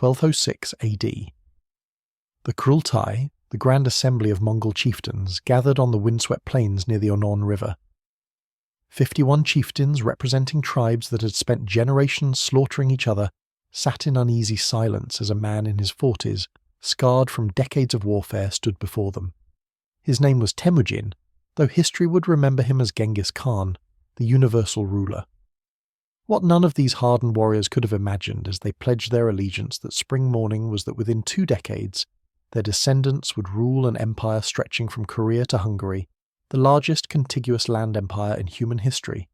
1206 AD. The Kurultai, the grand assembly of Mongol chieftains, gathered on the windswept plains near the Onon River. 51 chieftains representing tribes that had spent generations slaughtering each other sat in uneasy silence as a man in his 40s, scarred from decades of warfare, stood before them. His name was Temujin, though history would remember him as Genghis Khan, the universal ruler. What none of these hardened warriors could have imagined as they pledged their allegiance that spring morning was that within 2 decades, their descendants would rule an empire stretching from Korea to Hungary, the largest contiguous land empire in human history.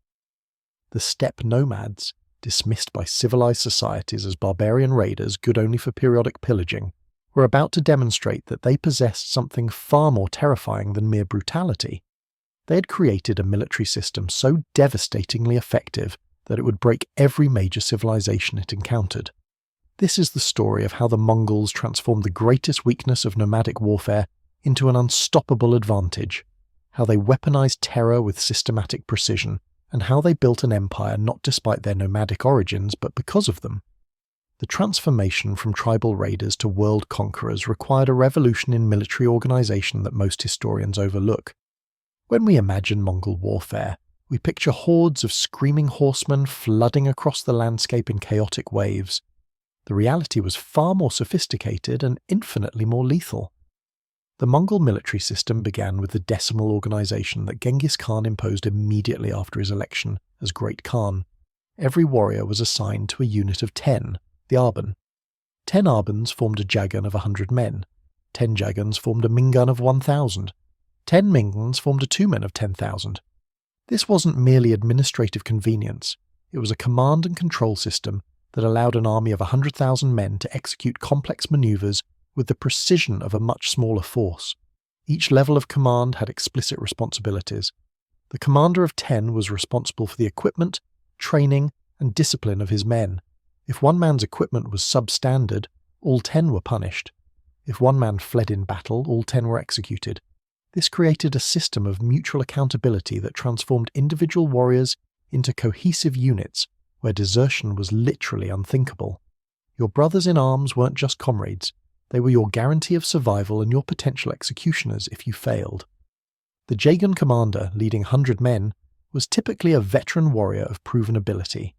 The steppe nomads, dismissed by civilized societies as barbarian raiders good only for periodic pillaging, were about to demonstrate that they possessed something far more terrifying than mere brutality. They had created a military system so devastatingly effective that it would break every major civilization it encountered. This is the story of how the Mongols transformed the greatest weakness of nomadic warfare into an unstoppable advantage, how they weaponized terror with systematic precision, and how they built an empire not despite their nomadic origins but because of them. The transformation from tribal raiders to world conquerors required a revolution in military organization that most historians overlook. When we imagine Mongol warfare, we picture hordes of screaming horsemen flooding across the landscape in chaotic waves. The reality was far more sophisticated and infinitely more lethal. The Mongol military system began with the decimal organization that Genghis Khan imposed immediately after his election as Great Khan. Every warrior was assigned to a unit of 10, the arban. 10 arbans formed a jagan of 100 men. 10 jagans formed a mingun of 1,000. 10 minguns formed a 2-men of 10,000. This wasn't merely administrative convenience, it was a command and control system that allowed an army of 100,000 men to execute complex maneuvers with the precision of a much smaller force. Each level of command had explicit responsibilities. The commander of 10 was responsible for the equipment, training, and discipline of his men. If one man's equipment was substandard, all 10 were punished. If one man fled in battle, all 10 were executed. This created a system of mutual accountability that transformed individual warriors into cohesive units where desertion was literally unthinkable. Your brothers in arms weren't just comrades, they were your guarantee of survival and your potential executioners if you failed. The jagan commander, leading 100 men, was typically a veteran warrior of proven ability.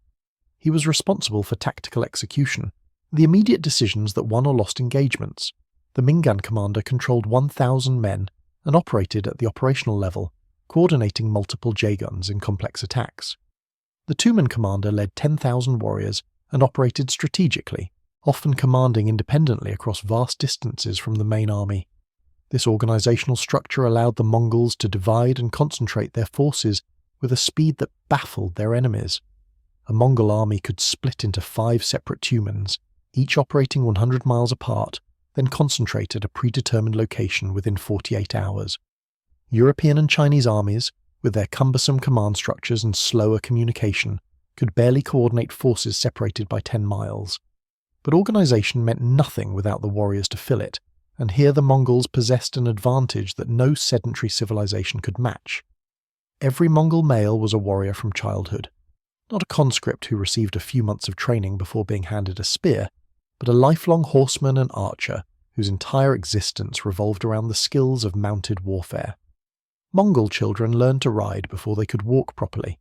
He was responsible for tactical execution, the immediate decisions that won or lost engagements. The mingun commander controlled 1,000 men and operated at the operational level, coordinating multiple jagans in complex attacks. The 2-man commander led 10,000 warriors and operated strategically, often commanding independently across vast distances from the main army. This organizational structure allowed the Mongols to divide and concentrate their forces with a speed that baffled their enemies. A Mongol army could split into 5 separate 2-mans, each operating 100 miles apart, then concentrate at a predetermined location within 48 hours. European and Chinese armies, with their cumbersome command structures and slower communication, could barely coordinate forces separated by 10 miles. But organization meant nothing without the warriors to fill it, and here the Mongols possessed an advantage that no sedentary civilization could match. Every Mongol male was a warrior from childhood. Not a conscript who received a few months of training before being handed a spear, but a lifelong horseman and archer whose entire existence revolved around the skills of mounted warfare. Mongol children learned to ride before they could walk properly.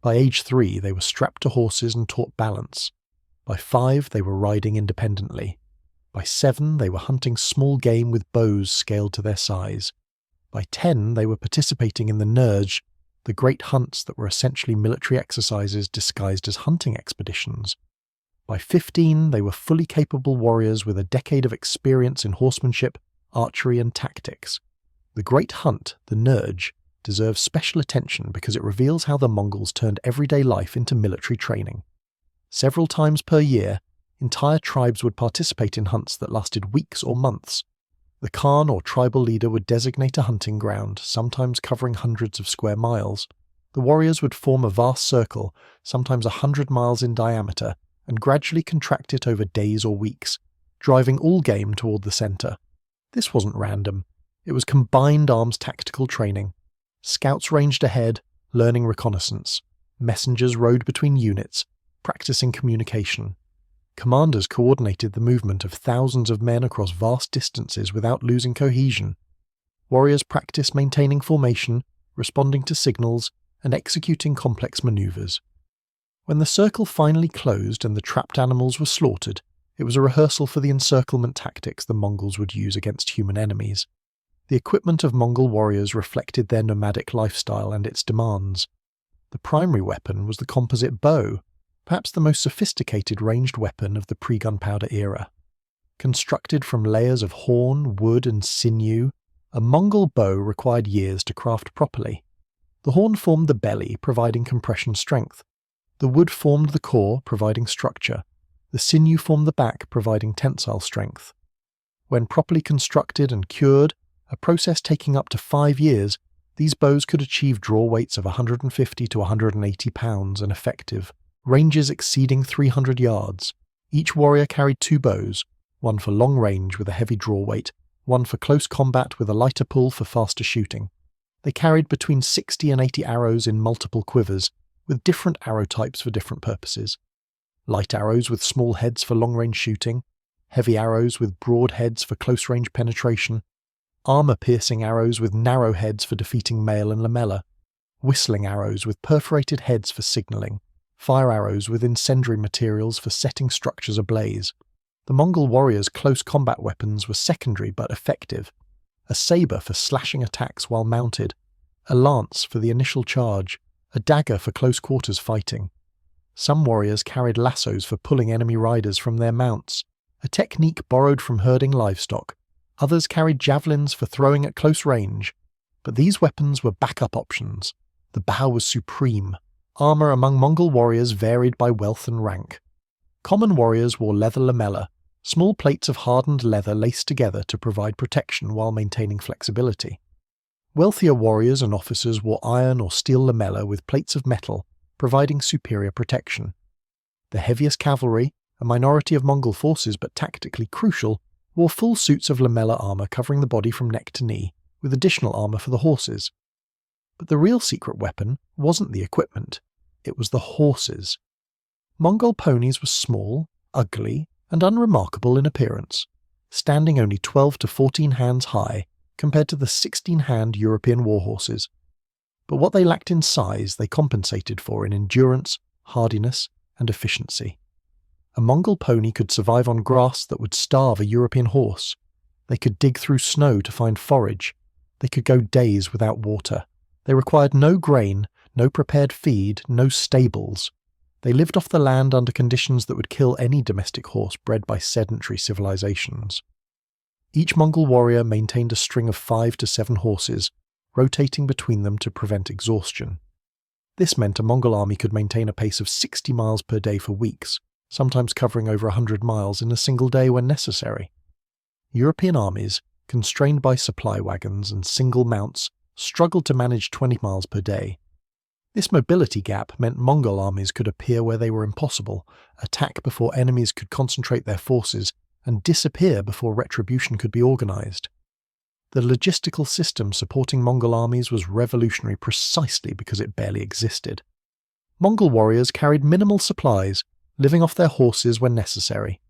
By age 3, they were strapped to horses and taught balance. By 5, they were riding independently. By 7, they were hunting small game with bows scaled to their size. By 10, they were participating in the Nerj, the great hunts that were essentially military exercises disguised as hunting expeditions. By 15, they were fully capable warriors with a decade of experience in horsemanship, archery, and tactics. The Great Hunt, the Nerj, deserves special attention because it reveals how the Mongols turned everyday life into military training. Several times per year, entire tribes would participate in hunts that lasted weeks or months. The Khan or tribal leader would designate a hunting ground, sometimes covering hundreds of square miles. The warriors would form a vast circle, sometimes 100 miles in diameter, and gradually contract it over days or weeks, driving all game toward the center. This wasn't random. It was combined arms tactical training. Scouts ranged ahead, learning reconnaissance. Messengers rode between units, practicing communication. Commanders coordinated the movement of thousands of men across vast distances without losing cohesion. Warriors practiced maintaining formation, responding to signals, and executing complex maneuvers. When the circle finally closed and the trapped animals were slaughtered, it was a rehearsal for the encirclement tactics the Mongols would use against human enemies. The equipment of Mongol warriors reflected their nomadic lifestyle and its demands. The primary weapon was the composite bow, perhaps the most sophisticated ranged weapon of the pre-gunpowder era. Constructed from layers of horn, wood, and sinew, a Mongol bow required years to craft properly. The horn formed the belly, providing compression strength. The wood formed the core, providing structure. The sinew formed the back, providing tensile strength. When properly constructed and cured, a process taking up to 5 years, these bows could achieve draw weights of 150 to 180 pounds and effective, ranges exceeding 300 yards. Each warrior carried 2 bows, one for long range with a heavy draw weight, one for close combat with a lighter pull for faster shooting. They carried between 60 and 80 arrows in multiple quivers, with different arrow types for different purposes. Light arrows with small heads for long-range shooting, heavy arrows with broad heads for close-range penetration, armor-piercing arrows with narrow heads for defeating mail and lamella, whistling arrows with perforated heads for signaling, fire arrows with incendiary materials for setting structures ablaze. The Mongol warriors' close combat weapons were secondary but effective. A saber for slashing attacks while mounted, a lance for the initial charge, a dagger for close-quarters fighting. Some warriors carried lassos for pulling enemy riders from their mounts, a technique borrowed from herding livestock. Others carried javelins for throwing at close range. But these weapons were backup options. The bow was supreme. Armor among Mongol warriors varied by wealth and rank. Common warriors wore leather lamella, small plates of hardened leather laced together to provide protection while maintaining flexibility. Wealthier warriors and officers wore iron or steel lamella with plates of metal, providing superior protection. The heaviest cavalry, a minority of Mongol forces but tactically crucial, wore full suits of lamella armor covering the body from neck to knee, with additional armor for the horses. But the real secret weapon wasn't the equipment, it was the horses. Mongol ponies were small, ugly, and unremarkable in appearance, standing only 12 to 14 hands high compared to the 16-hand European warhorses. But what they lacked in size they compensated for in endurance, hardiness, and efficiency. A Mongol pony could survive on grass that would starve a European horse. They could dig through snow to find forage. They could go days without water. They required no grain, no prepared feed, no stables. They lived off the land under conditions that would kill any domestic horse bred by sedentary civilizations. Each Mongol warrior maintained a string of 5 to 7 horses, rotating between them to prevent exhaustion. This meant a Mongol army could maintain a pace of 60 miles per day for weeks, sometimes covering over 100 miles in a single day when necessary. European armies, constrained by supply wagons and single mounts, struggled to manage 20 miles per day. This mobility gap meant Mongol armies could appear where they were impossible, attack before enemies could concentrate their forces, and disappear before retribution could be organized. The logistical system supporting Mongol armies was revolutionary precisely because it barely existed. Mongol warriors carried minimal supplies, living off their horses when necessary.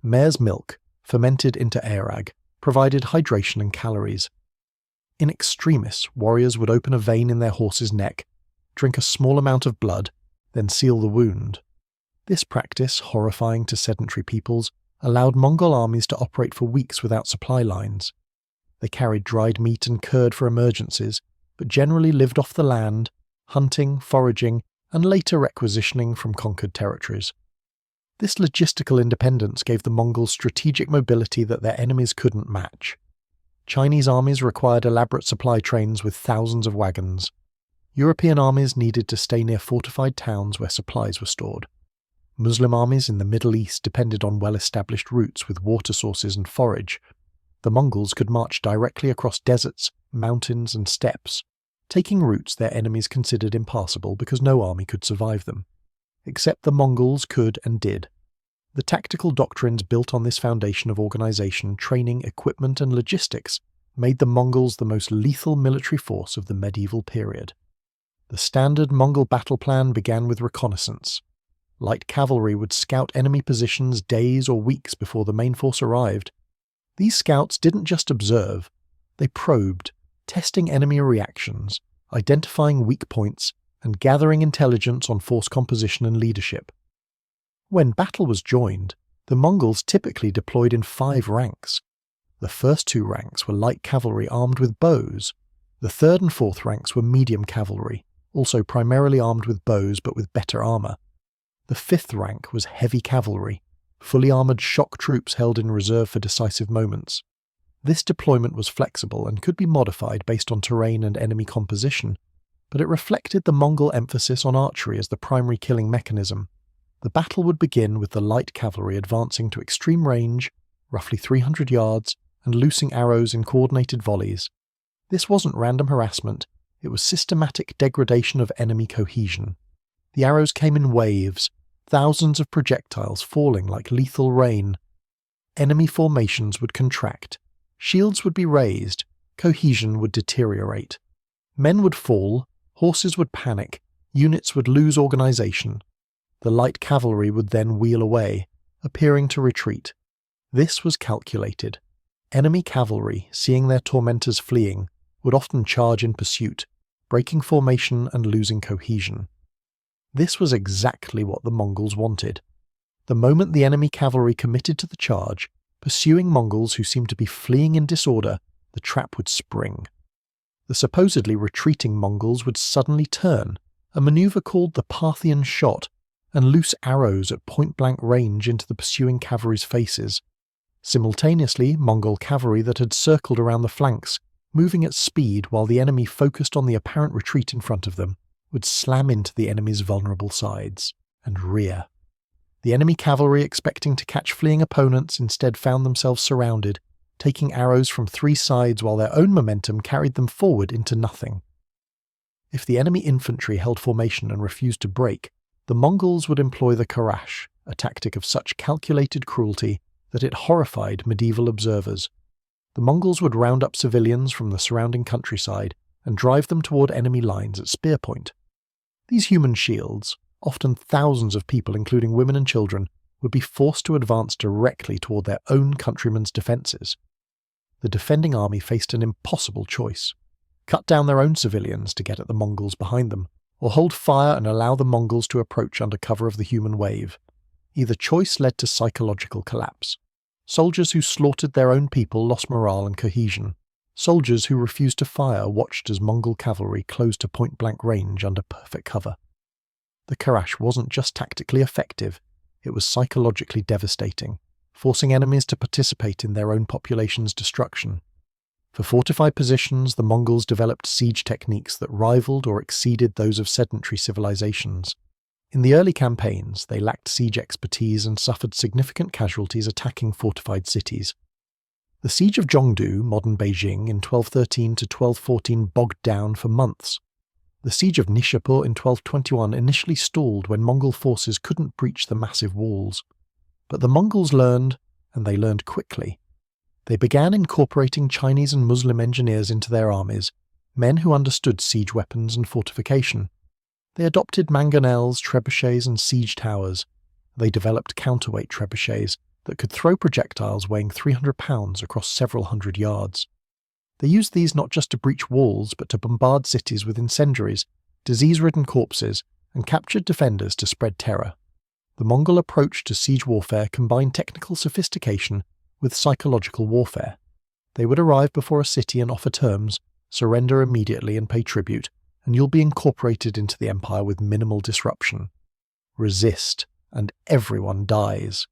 Mare's milk, fermented into airag, provided hydration and calories. In extremis, warriors would open a vein in their horse's neck, drink a small amount of blood, then seal the wound. This practice, horrifying to sedentary peoples, allowed Mongol armies to operate for weeks without supply lines. They carried dried meat and curd for emergencies, but generally lived off the land, hunting, foraging, and later requisitioning from conquered territories. This logistical independence gave the Mongols strategic mobility that their enemies couldn't match. Chinese armies required elaborate supply trains with thousands of wagons. European armies needed to stay near fortified towns where supplies were stored. Muslim armies in the Middle East depended on well-established routes with water sources and forage. The Mongols could march directly across deserts, mountains, and steppes, taking routes their enemies considered impassable because no army could survive them. Except the Mongols could and did. The tactical doctrines built on this foundation of organization, training, equipment, and logistics made the Mongols the most lethal military force of the medieval period. The standard Mongol battle plan began with reconnaissance. Light cavalry would scout enemy positions days or weeks before the main force arrived. These scouts didn't just observe, they probed, testing enemy reactions, identifying weak points, and gathering intelligence on force composition and leadership. When battle was joined, the Mongols typically deployed in 5 ranks. The first 2 ranks were light cavalry armed with bows. The third and fourth ranks were medium cavalry, also primarily armed with bows but with better armour. The 5th rank was heavy cavalry, fully armoured shock troops held in reserve for decisive moments. This deployment was flexible and could be modified based on terrain and enemy composition, but it reflected the Mongol emphasis on archery as the primary killing mechanism. The battle would begin with the light cavalry advancing to extreme range, roughly 300 yards, and loosing arrows in coordinated volleys. This wasn't random harassment, it was systematic degradation of enemy cohesion. The arrows came in waves, thousands of projectiles falling like lethal rain. Enemy formations would contract, shields would be raised, cohesion would deteriorate. Men would fall, horses would panic, units would lose organization. The light cavalry would then wheel away, appearing to retreat. This was calculated. Enemy cavalry, seeing their tormentors fleeing, would often charge in pursuit, breaking formation and losing cohesion. This was exactly what the Mongols wanted. The moment the enemy cavalry committed to the charge, pursuing Mongols who seemed to be fleeing in disorder, the trap would spring. The supposedly retreating Mongols would suddenly turn, a maneuver called the Parthian shot, and loose arrows at point-blank range into the pursuing cavalry's faces. Simultaneously, Mongol cavalry that had circled around the flanks, moving at speed while the enemy focused on the apparent retreat in front of them, would slam into the enemy's vulnerable sides and rear. The enemy cavalry, expecting to catch fleeing opponents, instead found themselves surrounded, taking arrows from 3 sides while their own momentum carried them forward into nothing. If the enemy infantry held formation and refused to break, the Mongols would employ the Karash, a tactic of such calculated cruelty that it horrified medieval observers. The Mongols would round up civilians from the surrounding countryside and drive them toward enemy lines at spear point. These human shields, often thousands of people including women and children, would be forced to advance directly toward their own countrymen's defences. The defending army faced an impossible choice: cut down their own civilians to get at the Mongols behind them, or hold fire and allow the Mongols to approach under cover of the human wave. Either choice led to psychological collapse. Soldiers who slaughtered their own people lost morale and cohesion. Soldiers who refused to fire watched as Mongol cavalry closed to point-blank range under perfect cover. The Karash wasn't just tactically effective, it was psychologically devastating, forcing enemies to participate in their own population's destruction. For fortified positions, the Mongols developed siege techniques that rivaled or exceeded those of sedentary civilizations. In the early campaigns, they lacked siege expertise and suffered significant casualties attacking fortified cities. The siege of Zhongdu, modern Beijing, in 1213 to 1214 bogged down for months. The siege of Nishapur in 1221 initially stalled when Mongol forces couldn't breach the massive walls. But the Mongols learned, and they learned quickly. They began incorporating Chinese and Muslim engineers into their armies, men who understood siege weapons and fortification. They adopted mangonels, trebuchets, and siege towers. They developed counterweight trebuchets that could throw projectiles weighing 300 pounds across several hundred yards. They used these not just to breach walls, but to bombard cities with incendiaries, disease-ridden corpses, and captured defenders to spread terror. The Mongol approach to siege warfare combined technical sophistication with psychological warfare. They would arrive before a city and offer terms, surrender immediately and pay tribute, and you'll be incorporated into the empire with minimal disruption. Resist, and everyone dies.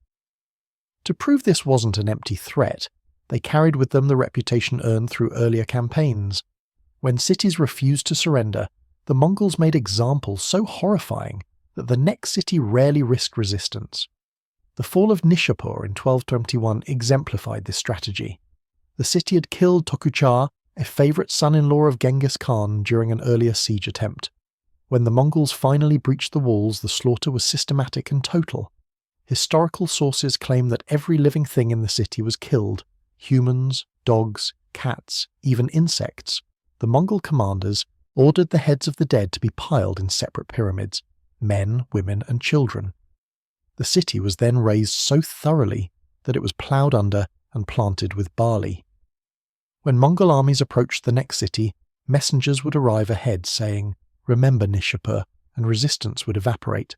To prove this wasn't an empty threat, they carried with them the reputation earned through earlier campaigns. When cities refused to surrender, the Mongols made examples so horrifying that the next city rarely risked resistance. The fall of Nishapur in 1221 exemplified this strategy. The city had killed Tokucha, a favourite son-in-law of Genghis Khan, during an earlier siege attempt. When the Mongols finally breached the walls, the slaughter was systematic and total. Historical sources claim that every living thing in the city was killed: humans, dogs, cats, even insects. The Mongol commanders ordered the heads of the dead to be piled in separate pyramids: men, women, and children. The city was then razed so thoroughly that it was ploughed under and planted with barley. When Mongol armies approached the next city, messengers would arrive ahead saying, "Remember Nishapur," and resistance would evaporate.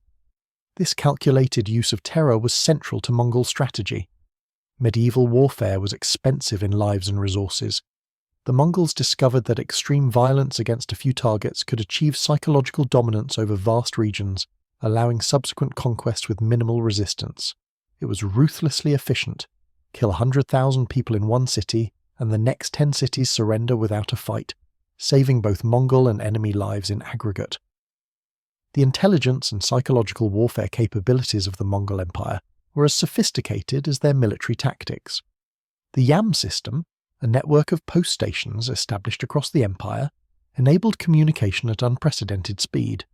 This calculated use of terror was central to Mongol strategy. Medieval warfare was expensive in lives and resources. The Mongols discovered that extreme violence against a few targets could achieve psychological dominance over vast regions, allowing subsequent conquest with minimal resistance. It was ruthlessly efficient. Kill 100,000 people in one city, and the next 10 cities surrender without a fight, saving both Mongol and enemy lives in aggregate. The intelligence and psychological warfare capabilities of the Mongol Empire were as sophisticated as their military tactics. The Yam system, a network of post stations established across the empire, enabled communication at unprecedented speed.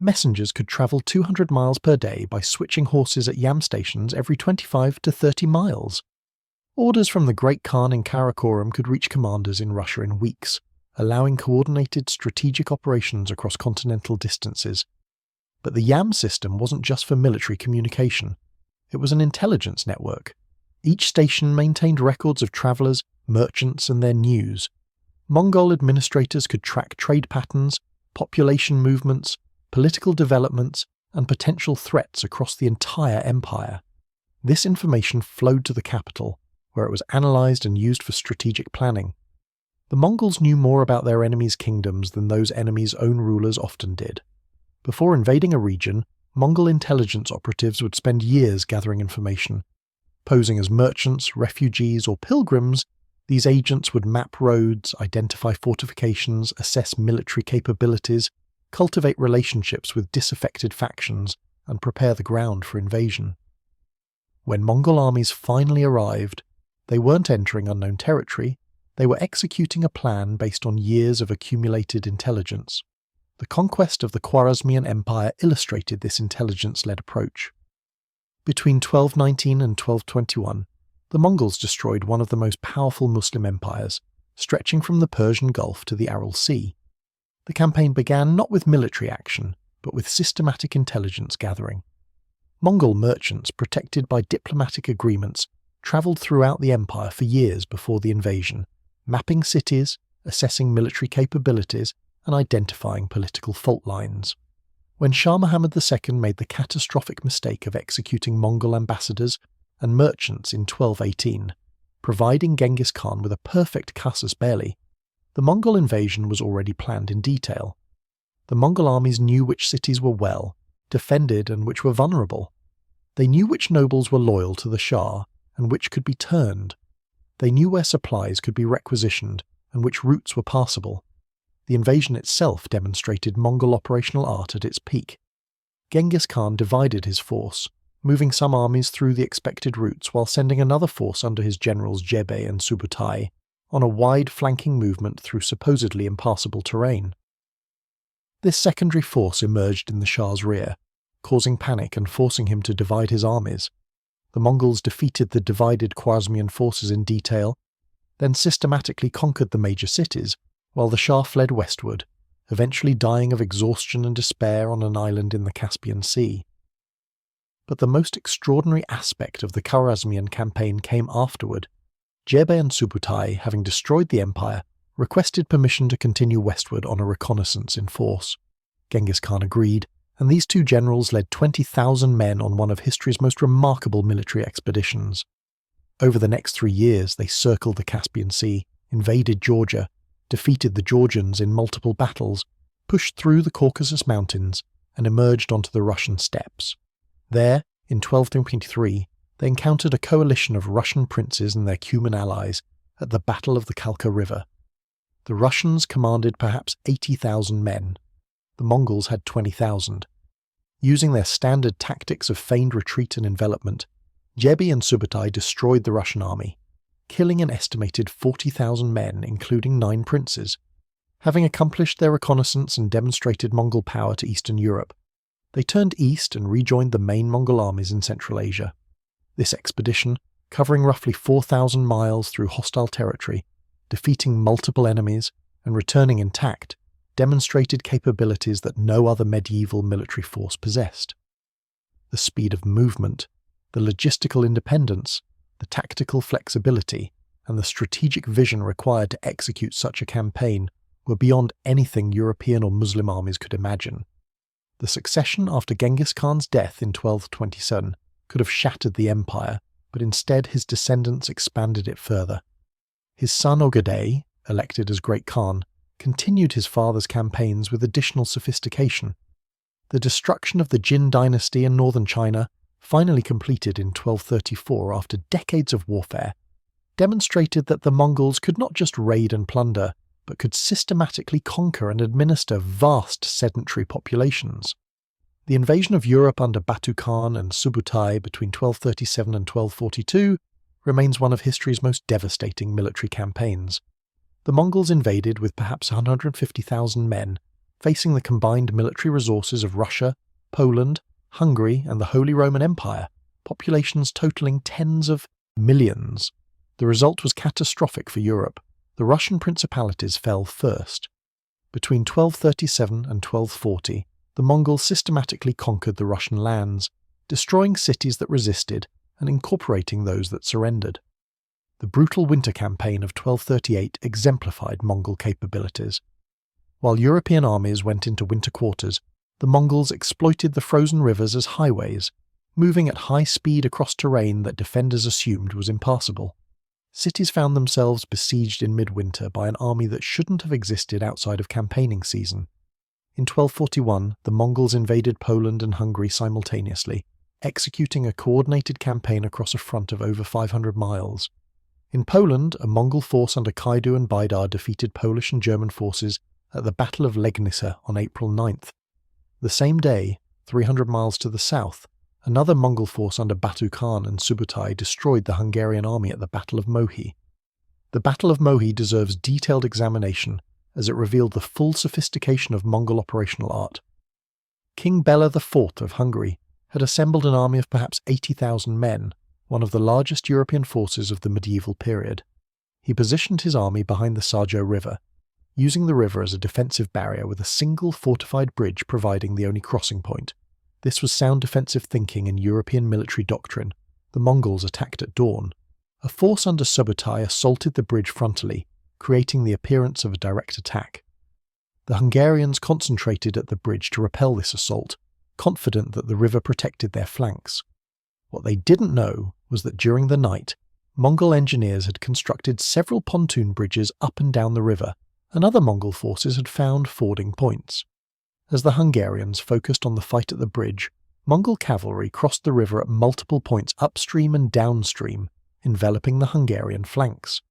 Messengers could travel 200 miles per day by switching horses at Yam stations every 25 to 30 miles. Orders from the Great Khan in Karakoram could reach commanders in Russia in weeks, allowing coordinated strategic operations across continental distances. But the Yam system wasn't just for military communication. It was an intelligence network. Each station maintained records of travellers, merchants, and their news. Mongol administrators could track trade patterns, population movements, political developments, and potential threats across the entire empire. This information flowed to the capital, where it was analysed and used for strategic planning. The Mongols knew more about their enemies' kingdoms than those enemies' own rulers often did. Before invading a region, Mongol intelligence operatives would spend years gathering information. Posing as merchants, refugees, or pilgrims, these agents would map roads, identify fortifications, assess military capabilities, cultivate relationships with disaffected factions, and prepare the ground for invasion. When Mongol armies finally arrived, they weren't entering unknown territory, they were executing a plan based on years of accumulated intelligence. The conquest of the Khwarezmian Empire illustrated this intelligence-led approach. Between 1219 and 1221, the Mongols destroyed one of the most powerful Muslim empires, stretching from the Persian Gulf to the Aral Sea. The campaign began not with military action, but with systematic intelligence gathering. Mongol merchants, protected by diplomatic agreements, travelled throughout the empire for years before the invasion, mapping cities, assessing military capabilities, and identifying political fault lines. When Shah Muhammad II made the catastrophic mistake of executing Mongol ambassadors and merchants in 1218, providing Genghis Khan with a perfect casus belli, the Mongol invasion was already planned in detail. The Mongol armies knew which cities were well defended and which were vulnerable. They knew which nobles were loyal to the Shah and which could be turned. They knew where supplies could be requisitioned and which routes were passable. The invasion itself demonstrated Mongol operational art at its peak. Genghis Khan divided his force, moving some armies through the expected routes while sending another force under his generals Jebe and Subutai on a wide flanking movement through supposedly impassable terrain. This secondary force emerged in the Shah's rear, causing panic and forcing him to divide his armies. The Mongols defeated the divided Khwarezmian forces in detail, then systematically conquered the major cities, while the Shah fled westward, eventually dying of exhaustion and despair on an island in the Caspian Sea. But the most extraordinary aspect of the Khwarezmian campaign came afterward. Jebe and Subutai, having destroyed the empire, requested permission to continue westward on a reconnaissance in force. Genghis Khan agreed, and these two generals led 20,000 men on one of history's most remarkable military expeditions. Over the next 3 years, they circled the Caspian Sea, invaded Georgia, defeated the Georgians in multiple battles, pushed through the Caucasus Mountains, and emerged onto the Russian steppes. There, in 1223, they encountered a coalition of Russian princes and their Cuman allies at the Battle of the Kalka River. The Russians commanded perhaps 80,000 men. The Mongols had 20,000. Using their standard tactics of feigned retreat and envelopment, Jebe and Subutai destroyed the Russian army, killing an estimated 40,000 men, including 9 princes. Having accomplished their reconnaissance and demonstrated Mongol power to Eastern Europe, they turned east and rejoined the main Mongol armies in Central Asia. This expedition, covering roughly 4,000 miles through hostile territory, defeating multiple enemies, and returning intact, demonstrated capabilities that no other medieval military force possessed. the speed of movement, the logistical independence, the tactical flexibility, and the strategic vision required to execute such a campaign were beyond anything European or Muslim armies could imagine. The succession after Genghis Khan's death in 1227 could have shattered the empire, but instead his descendants expanded it further. His son Ogedei, elected as Great Khan, continued his father's campaigns with additional sophistication. The destruction of the Jin dynasty in northern China, finally completed in 1234 after decades of warfare, demonstrated that the Mongols could not just raid and plunder, but could systematically conquer and administer vast sedentary populations. The invasion of Europe under Batu Khan and Subutai between 1237 and 1242 remains one of history's most devastating military campaigns. The Mongols invaded with perhaps 150,000 men, facing the combined military resources of Russia, Poland, Hungary, and the Holy Roman Empire, populations totaling tens of millions. The result was catastrophic for Europe. The Russian principalities fell first. Between 1237 and 1240, the Mongols systematically conquered the Russian lands, destroying cities that resisted and incorporating those that surrendered. The brutal winter campaign of 1238 exemplified Mongol capabilities. While European armies went into winter quarters, the Mongols exploited the frozen rivers as highways, moving at high speed across terrain that defenders assumed was impassable. Cities found themselves besieged in midwinter by an army that shouldn't have existed outside of campaigning season. In 1241, the Mongols invaded Poland and Hungary simultaneously, executing a coordinated campaign across a front of over 500 miles. In Poland, a Mongol force under Kaidu and Baidar defeated Polish and German forces at the Battle of Legnica on April 9th. The same day, 300 miles to the south, another Mongol force under Batu Khan and Subutai destroyed the Hungarian army at the Battle of Mohi. The Battle of Mohi deserves detailed examination, as it revealed the full sophistication of Mongol operational art. King Bela IV of Hungary had assembled an army of perhaps 80,000 men, one of the largest European forces of the medieval period. He positioned his army behind the Sajo River, using the river as a defensive barrier with a single fortified bridge providing the only crossing point. This was sound defensive thinking in European military doctrine. The Mongols attacked at dawn. A force under Subutai assaulted the bridge frontally, creating the appearance of a direct attack. The Hungarians concentrated at the bridge to repel this assault, confident that the river protected their flanks. What they didn't know was that during the night, Mongol engineers had constructed several pontoon bridges up and down the river, and other Mongol forces had found fording points. As the Hungarians focused on the fight at the bridge, Mongol cavalry crossed the river at multiple points upstream and downstream, enveloping the Hungarian flanks.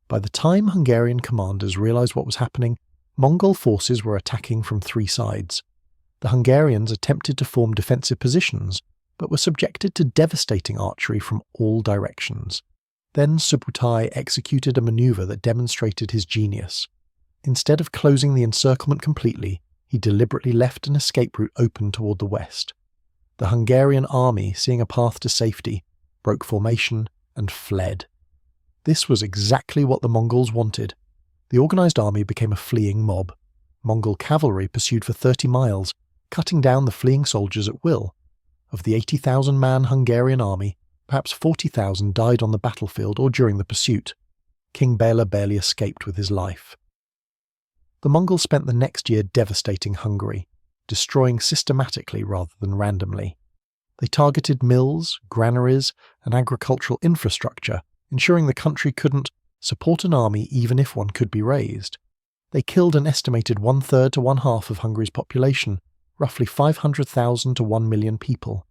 By the time Hungarian commanders realized what was happening, Mongol forces were attacking from three sides. The Hungarians attempted to form defensive positions, but were subjected to devastating archery from all directions. Then Subutai executed a maneuver that demonstrated his genius. Instead of closing the encirclement completely, he deliberately left an escape route open toward the west. The Hungarian army, seeing a path to safety, broke formation and fled. This was exactly what the Mongols wanted. The organized army became a fleeing mob. Mongol cavalry pursued for 30 miles, cutting down the fleeing soldiers at will. Of the 80,000-man Hungarian army, perhaps 40,000 died on the battlefield or during the pursuit. King Bela barely escaped with his life. The Mongols spent the next year devastating Hungary, destroying systematically rather than randomly. They targeted mills, granaries, and agricultural infrastructure, ensuring the country couldn't support an army even if one could be raised. They killed an estimated 1/3 to 1/2 of Hungary's population, roughly 500,000 to 1 million people.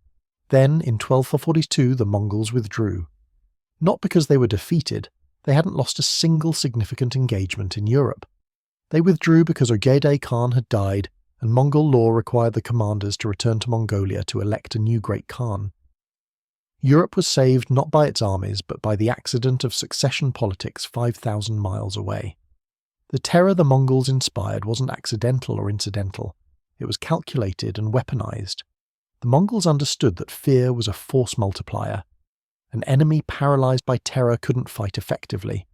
Then, in 1242, the Mongols withdrew. Not because they were defeated, they hadn't lost a single significant engagement in Europe. They withdrew because Ogedei Khan had died, and Mongol law required the commanders to return to Mongolia to elect a new Great Khan. Europe was saved not by its armies, but by the accident of succession politics 5,000 miles away. The terror the Mongols inspired wasn't accidental or incidental. It was calculated and weaponized. The Mongols understood that fear was a force multiplier. An enemy paralyzed by terror couldn't fight effectively.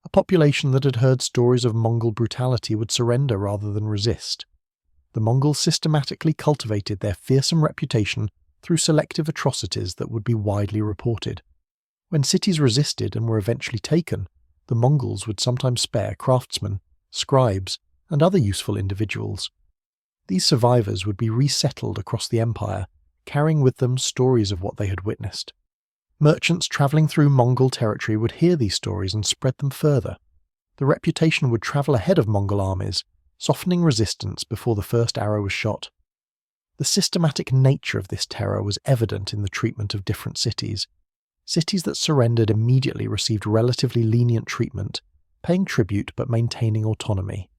A population that had heard stories of Mongol brutality would surrender rather than resist. The Mongols systematically cultivated their fearsome reputation through selective atrocities that would be widely reported. When cities resisted and were eventually taken, the Mongols would sometimes spare craftsmen, scribes, and other useful individuals. These survivors would be resettled across the empire, carrying with them stories of what they had witnessed. Merchants travelling through Mongol territory would hear these stories and spread them further. The reputation would travel ahead of Mongol armies, softening resistance before the first arrow was shot. The systematic nature of this terror was evident in the treatment of different cities. Cities that surrendered immediately received relatively lenient treatment, paying tribute but maintaining autonomy.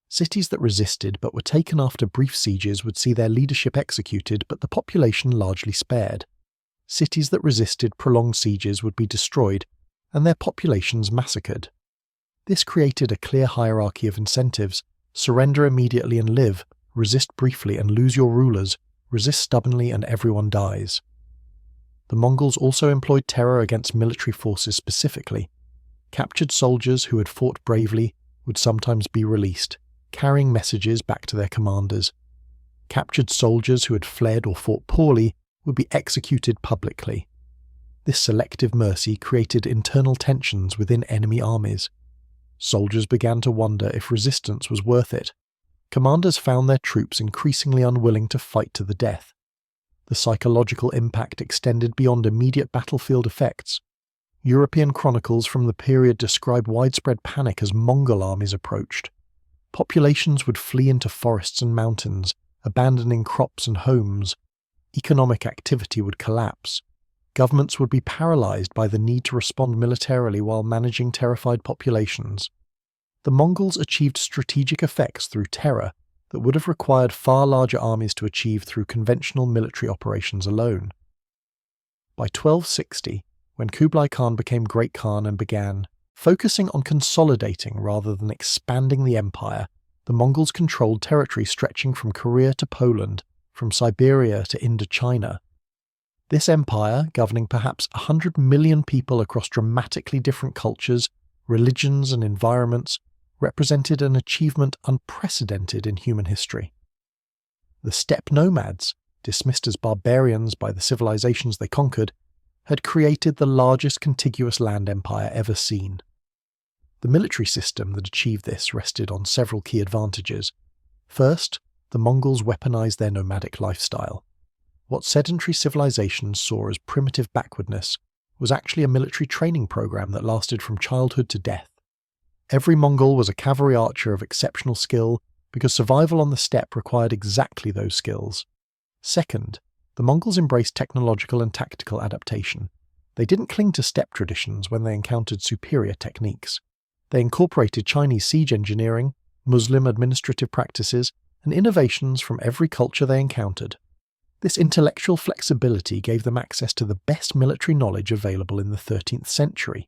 Cities that resisted but were taken after brief sieges would see their leadership executed but the population largely spared. Cities that resisted prolonged sieges would be destroyed and their populations massacred. This created a clear hierarchy of incentives: surrender immediately and live, resist briefly and lose your rulers, resist stubbornly and everyone dies. The Mongols also employed terror against military forces specifically. Captured soldiers who had fought bravely would sometimes be released, carrying messages back to their commanders. Captured soldiers who had fled or fought poorly would be executed publicly. This selective mercy created internal tensions within enemy armies. Soldiers began to wonder if resistance was worth it. Commanders found their troops increasingly unwilling to fight to the death. The psychological impact extended beyond immediate battlefield effects. European chronicles from the period describe widespread panic as Mongol armies approached. Populations would flee into forests and mountains, abandoning crops and homes. Economic activity would collapse. Governments would be paralyzed by the need to respond militarily while managing terrified populations. The Mongols achieved strategic effects through terror that would have required far larger armies to achieve through conventional military operations alone. By 1260, when Kublai Khan became Great Khan and began focusing on consolidating rather than expanding the empire, the Mongols controlled territory stretching from Korea to Poland, from Siberia to Indochina. This empire, governing perhaps 100 million people across dramatically different cultures, religions and environments, represented an achievement unprecedented in human history. The steppe nomads, dismissed as barbarians by the civilizations they conquered, had created the largest contiguous land empire ever seen. The military system that achieved this rested on several key advantages. First, the Mongols weaponized their nomadic lifestyle. What sedentary civilizations saw as primitive backwardness was actually a military training program that lasted from childhood to death. Every Mongol was a cavalry archer of exceptional skill because survival on the steppe required exactly those skills. Second, the Mongols embraced technological and tactical adaptation. They didn't cling to steppe traditions when they encountered superior techniques. They incorporated Chinese siege engineering, Muslim administrative practices, and innovations from every culture they encountered. This intellectual flexibility gave them access to the best military knowledge available in the 13th century.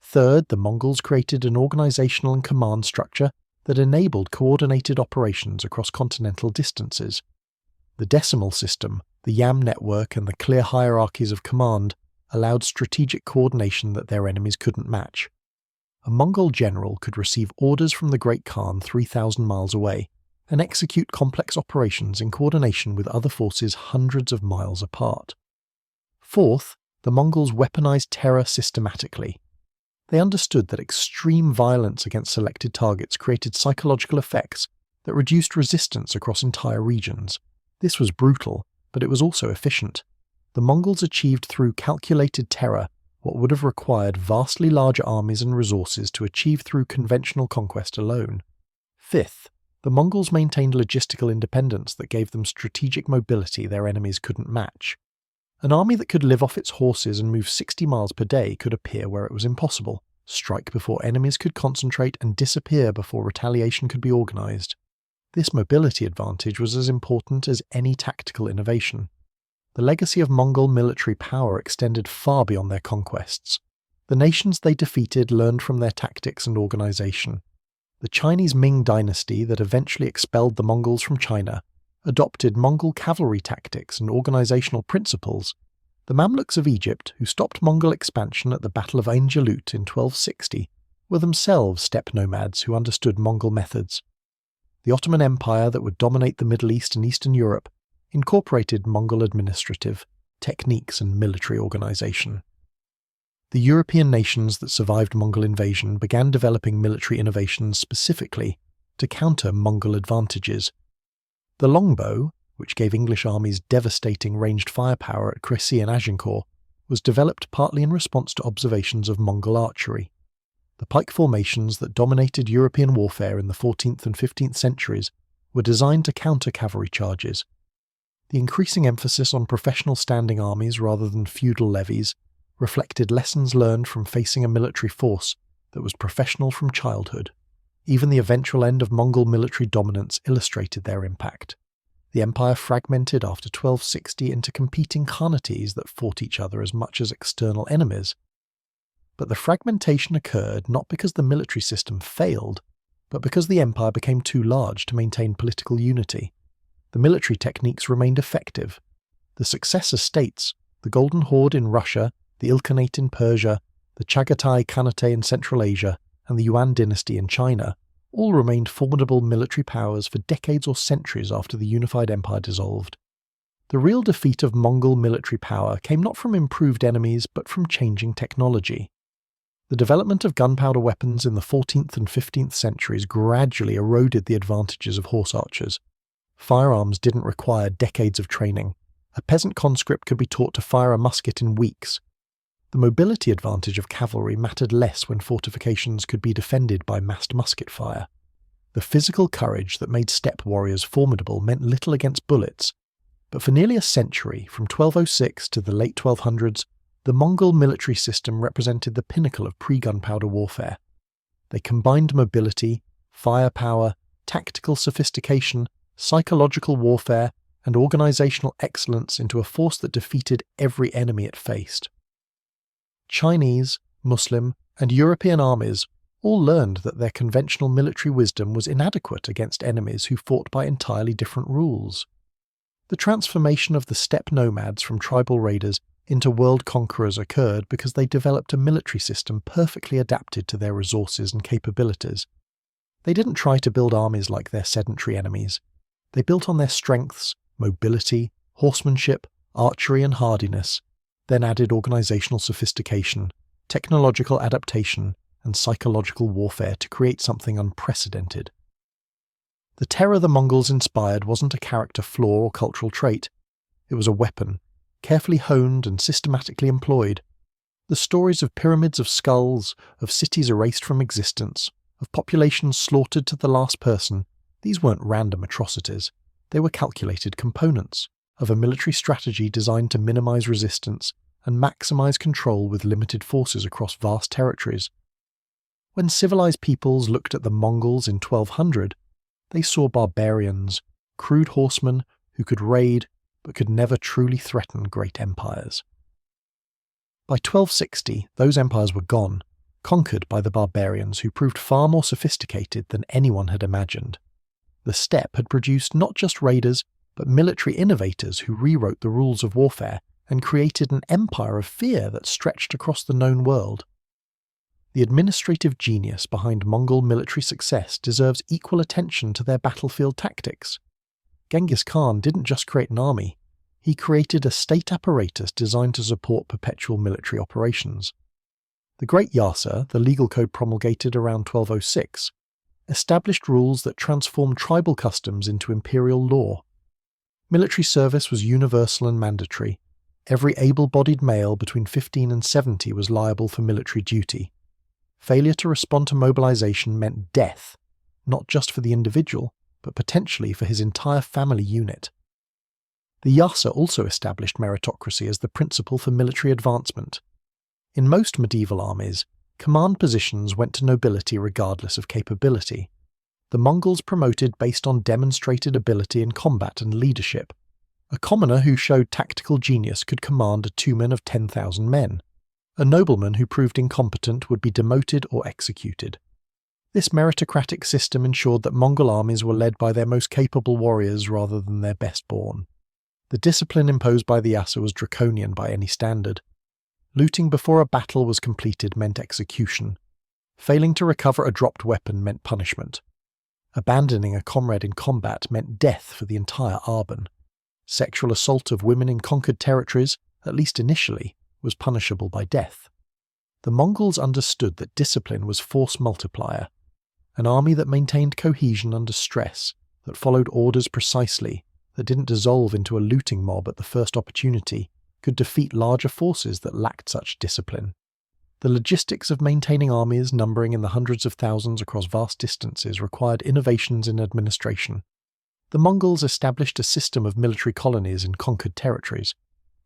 Third, the Mongols created an organizational and command structure that enabled coordinated operations across continental distances. The decimal system, the Yam network, and the clear hierarchies of command allowed strategic coordination that their enemies couldn't match. A Mongol general could receive orders from the Great Khan 3,000 miles away and execute complex operations in coordination with other forces hundreds of miles apart. Fourth, the Mongols weaponized terror systematically. They understood that extreme violence against selected targets created psychological effects that reduced resistance across entire regions. This was brutal, but it was also efficient. The Mongols achieved through calculated terror what would have required vastly larger armies and resources to achieve through conventional conquest alone. Fifth, the Mongols maintained logistical independence that gave them strategic mobility their enemies couldn't match. An army that could live off its horses and move 60 miles per day could appear where it was impossible, strike before enemies could concentrate, and disappear before retaliation could be organized. This mobility advantage was as important as any tactical innovation. The legacy of Mongol military power extended far beyond their conquests. The nations they defeated learned from their tactics and organization. The Chinese Ming dynasty that eventually expelled the Mongols from China adopted Mongol cavalry tactics and organizational principles. The Mamluks of Egypt, who stopped Mongol expansion at the Battle of Ain Jalut in 1260, were themselves steppe nomads who understood Mongol methods. The Ottoman Empire that would dominate the Middle East and Eastern Europe incorporated Mongol administrative, techniques and military organization. The European nations that survived Mongol invasion began developing military innovations specifically to counter Mongol advantages. The longbow, which gave English armies devastating ranged firepower at Crécy and Agincourt, was developed partly in response to observations of Mongol archery. The pike formations that dominated European warfare in the 14th and 15th centuries were designed to counter cavalry charges. The increasing emphasis on professional standing armies rather than feudal levies reflected lessons learned from facing a military force that was professional from childhood. Even the eventual end of Mongol military dominance illustrated their impact. The empire fragmented after 1260 into competing khanates that fought each other as much as external enemies. But the fragmentation occurred not because the military system failed, but because the empire became too large to maintain political unity. The military techniques remained effective. The successor states, the Golden Horde in Russia, the Ilkhanate in Persia, the Chagatai Khanate in Central Asia, and the Yuan dynasty in China, all remained formidable military powers for decades or centuries after the unified empire dissolved. The real defeat of Mongol military power came not from improved enemies, but from changing technology. The development of gunpowder weapons in the 14th and 15th centuries gradually eroded the advantages of horse archers. Firearms didn't require decades of training. A peasant conscript could be taught to fire a musket in weeks. The mobility advantage of cavalry mattered less when fortifications could be defended by massed musket fire. The physical courage that made steppe warriors formidable meant little against bullets, but for nearly a century, from 1206 to the late 1200s, the Mongol military system represented the pinnacle of pre-gunpowder warfare. They combined mobility, firepower, tactical sophistication, psychological warfare, and organizational excellence into a force that defeated every enemy it faced. Chinese, Muslim, and European armies all learned that their conventional military wisdom was inadequate against enemies who fought by entirely different rules. The transformation of the steppe nomads from tribal raiders into world conquerors occurred because they developed a military system perfectly adapted to their resources and capabilities. They didn't try to build armies like their sedentary enemies. They built on their strengths, mobility, horsemanship, archery and hardiness, then added organizational sophistication, technological adaptation, and psychological warfare to create something unprecedented. The terror the Mongols inspired wasn't a character flaw or cultural trait. It was a weapon, carefully honed and systematically employed. The stories of pyramids of skulls, of cities erased from existence, of populations slaughtered to the last person, these weren't random atrocities. They were calculated components of a military strategy designed to minimize resistance and maximize control with limited forces across vast territories. When civilized peoples looked at the Mongols in 1200, they saw barbarians, crude horsemen who could raid but could never truly threaten great empires. By 1260, those empires were gone, conquered by the barbarians who proved far more sophisticated than anyone had imagined. The steppe had produced not just raiders, but military innovators who rewrote the rules of warfare and created an empire of fear that stretched across the known world. The administrative genius behind Mongol military success deserves equal attention to their battlefield tactics. Genghis Khan didn't just create an army, he created a state apparatus designed to support perpetual military operations. The Great Yasa, the legal code promulgated around 1206, established rules that transformed tribal customs into imperial law. Military service was universal and mandatory. Every able-bodied male between 15 and 70 was liable for military duty. Failure to respond to mobilization meant death, not just for the individual, but potentially for his entire family unit. The Yasa also established meritocracy as the principle for military advancement. In most medieval armies, command positions went to nobility regardless of capability. The Mongols promoted based on demonstrated ability in combat and leadership. A commoner who showed tactical genius could command a tumen of 10,000 men. A nobleman who proved incompetent would be demoted or executed. This meritocratic system ensured that Mongol armies were led by their most capable warriors rather than their best-born. The discipline imposed by the Yasa was draconian by any standard. Looting before a battle was completed meant execution. Failing to recover a dropped weapon meant punishment. Abandoning a comrade in combat meant death for the entire Arban. Sexual assault of women in conquered territories, at least initially, was punishable by death. The Mongols understood that discipline was force multiplier. An army that maintained cohesion under stress, that followed orders precisely, that didn't dissolve into a looting mob at the first opportunity, could defeat larger forces that lacked such discipline. The logistics of maintaining armies numbering in the hundreds of thousands across vast distances required innovations in administration. The Mongols established a system of military colonies in conquered territories.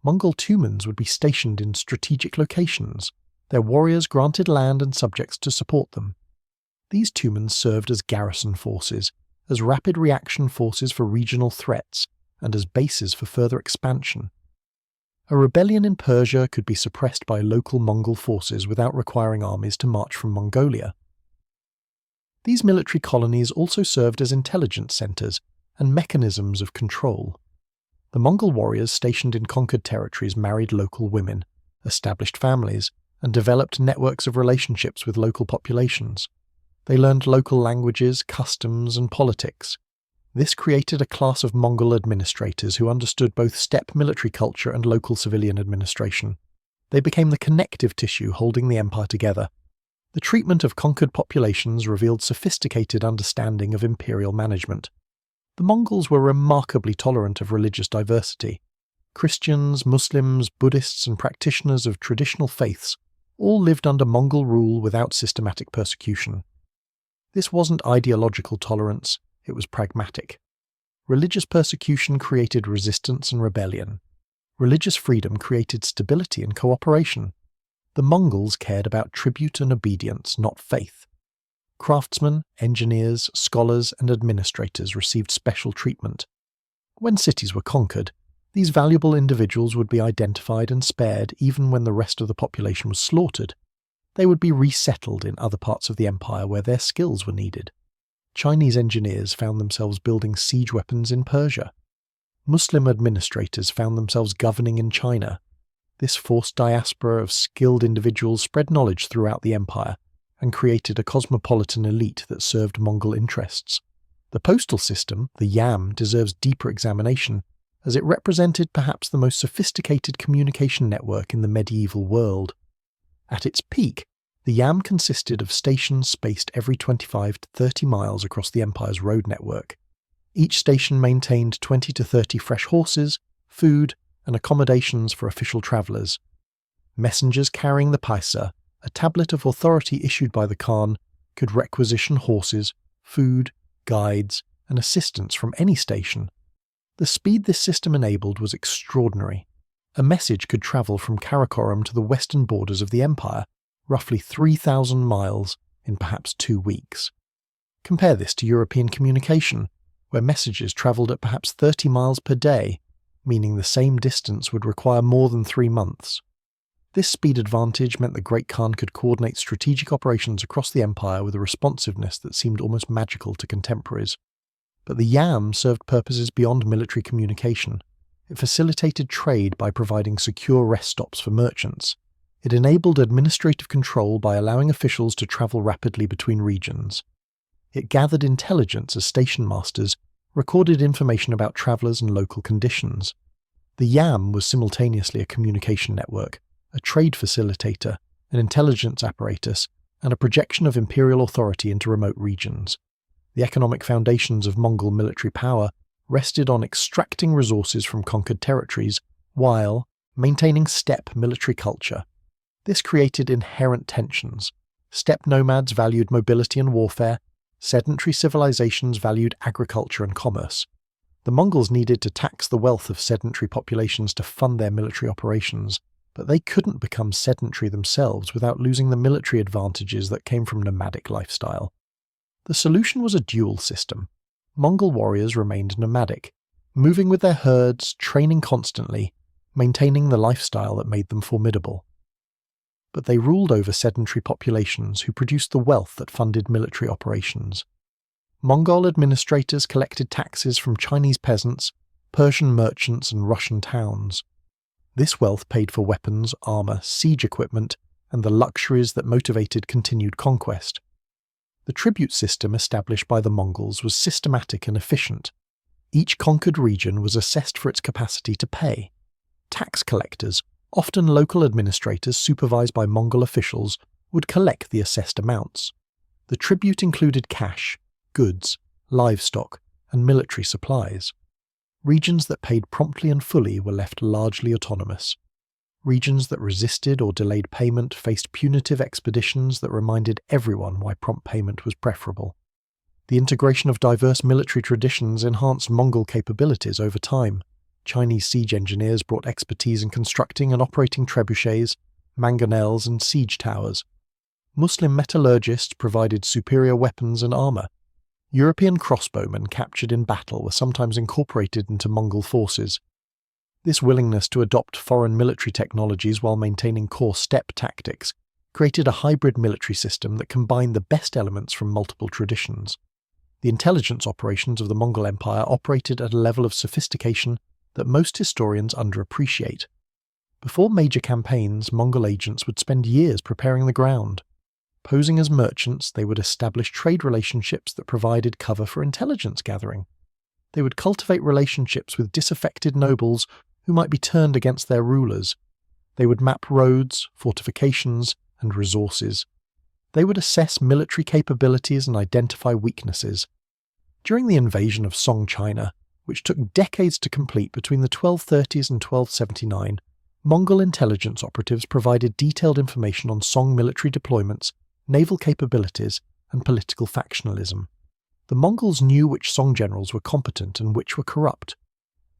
Mongol tumans would be stationed in strategic locations, their warriors granted land and subjects to support them. These tumans served as garrison forces, as rapid reaction forces for regional threats, and as bases for further expansion. A rebellion in Persia could be suppressed by local Mongol forces without requiring armies to march from Mongolia. These military colonies also served as intelligence centres and mechanisms of control. The Mongol warriors stationed in conquered territories married local women, established families, and developed networks of relationships with local populations. They learned local languages, customs, and politics. This created a class of Mongol administrators who understood both steppe military culture and local civilian administration. They became the connective tissue holding the empire together. The treatment of conquered populations revealed sophisticated understanding of imperial management. The Mongols were remarkably tolerant of religious diversity. Christians, Muslims, Buddhists, and practitioners of traditional faiths all lived under Mongol rule without systematic persecution. This wasn't ideological tolerance, it was pragmatic. Religious persecution created resistance and rebellion. Religious freedom created stability and cooperation. The Mongols cared about tribute and obedience, not faith. Craftsmen, engineers, scholars, and administrators received special treatment. When cities were conquered, these valuable individuals would be identified and spared even when the rest of the population was slaughtered. They would be resettled in other parts of the empire where their skills were needed. Chinese engineers found themselves building siege weapons in Persia. Muslim administrators found themselves governing in China. This forced diaspora of skilled individuals spread knowledge throughout the empire and created a cosmopolitan elite that served Mongol interests. The postal system, the yam, deserves deeper examination, as it represented perhaps the most sophisticated communication network in the medieval world. At its peak, the yam consisted of stations spaced every 25 to 30 miles across the empire's road network. Each station maintained 20 to 30 fresh horses, food, and accommodations for official travellers. Messengers carrying the paisa, a tablet of authority issued by the Khan, could requisition horses, food, guides, and assistance from any station. The speed this system enabled was extraordinary. A message could travel from Karakoram to the western borders of the empire, roughly 3,000 miles, in perhaps 2 weeks. Compare this to European communication, where messages travelled at perhaps 30 miles per day, meaning the same distance would require more than 3 months. This speed advantage meant the Great Khan could coordinate strategic operations across the empire with a responsiveness that seemed almost magical to contemporaries. But the yam served purposes beyond military communication. It facilitated trade by providing secure rest stops for merchants. It enabled administrative control by allowing officials to travel rapidly between regions. It gathered intelligence as station masters, recorded information about travellers and local conditions. The yam was simultaneously a communication network, a trade facilitator, an intelligence apparatus, and a projection of imperial authority into remote regions. The economic foundations of Mongol military power rested on extracting resources from conquered territories while maintaining steppe military culture. This created inherent tensions. Steppe nomads valued mobility and warfare. Sedentary civilizations valued agriculture and commerce. The Mongols needed to tax the wealth of sedentary populations to fund their military operations, but they couldn't become sedentary themselves without losing the military advantages that came from nomadic lifestyle. The solution was a dual system. Mongol warriors remained nomadic, moving with their herds, training constantly, maintaining the lifestyle that made them formidable. But they ruled over sedentary populations who produced the wealth that funded military operations. Mongol administrators collected taxes from Chinese peasants, Persian merchants, and Russian towns. This wealth paid for weapons, armour, siege equipment, and the luxuries that motivated continued conquest. The tribute system established by the Mongols was systematic and efficient. Each conquered region was assessed for its capacity to pay. Tax collectors, often local administrators supervised by Mongol officials, would collect the assessed amounts. The tribute included cash, goods, livestock, and military supplies. Regions that paid promptly and fully were left largely autonomous. Regions that resisted or delayed payment faced punitive expeditions that reminded everyone why prompt payment was preferable. The integration of diverse military traditions enhanced Mongol capabilities over time. Chinese siege engineers brought expertise in constructing and operating trebuchets, mangonels, and siege towers. Muslim metallurgists provided superior weapons and armour. European crossbowmen captured in battle were sometimes incorporated into Mongol forces. This willingness to adopt foreign military technologies while maintaining core steppe tactics created a hybrid military system that combined the best elements from multiple traditions. The intelligence operations of the Mongol Empire operated at a level of sophistication that most historians underappreciate. Before major campaigns, Mongol agents would spend years preparing the ground. Posing as merchants, they would establish trade relationships that provided cover for intelligence gathering. They would cultivate relationships with disaffected nobles who might be turned against their rulers. They would map roads, fortifications, and resources. They would assess military capabilities and identify weaknesses. During the invasion of Song China, which took decades to complete between the 1230s and 1279, Mongol intelligence operatives provided detailed information on Song military deployments, naval capabilities, and political factionalism. The Mongols knew which Song generals were competent and which were corrupt.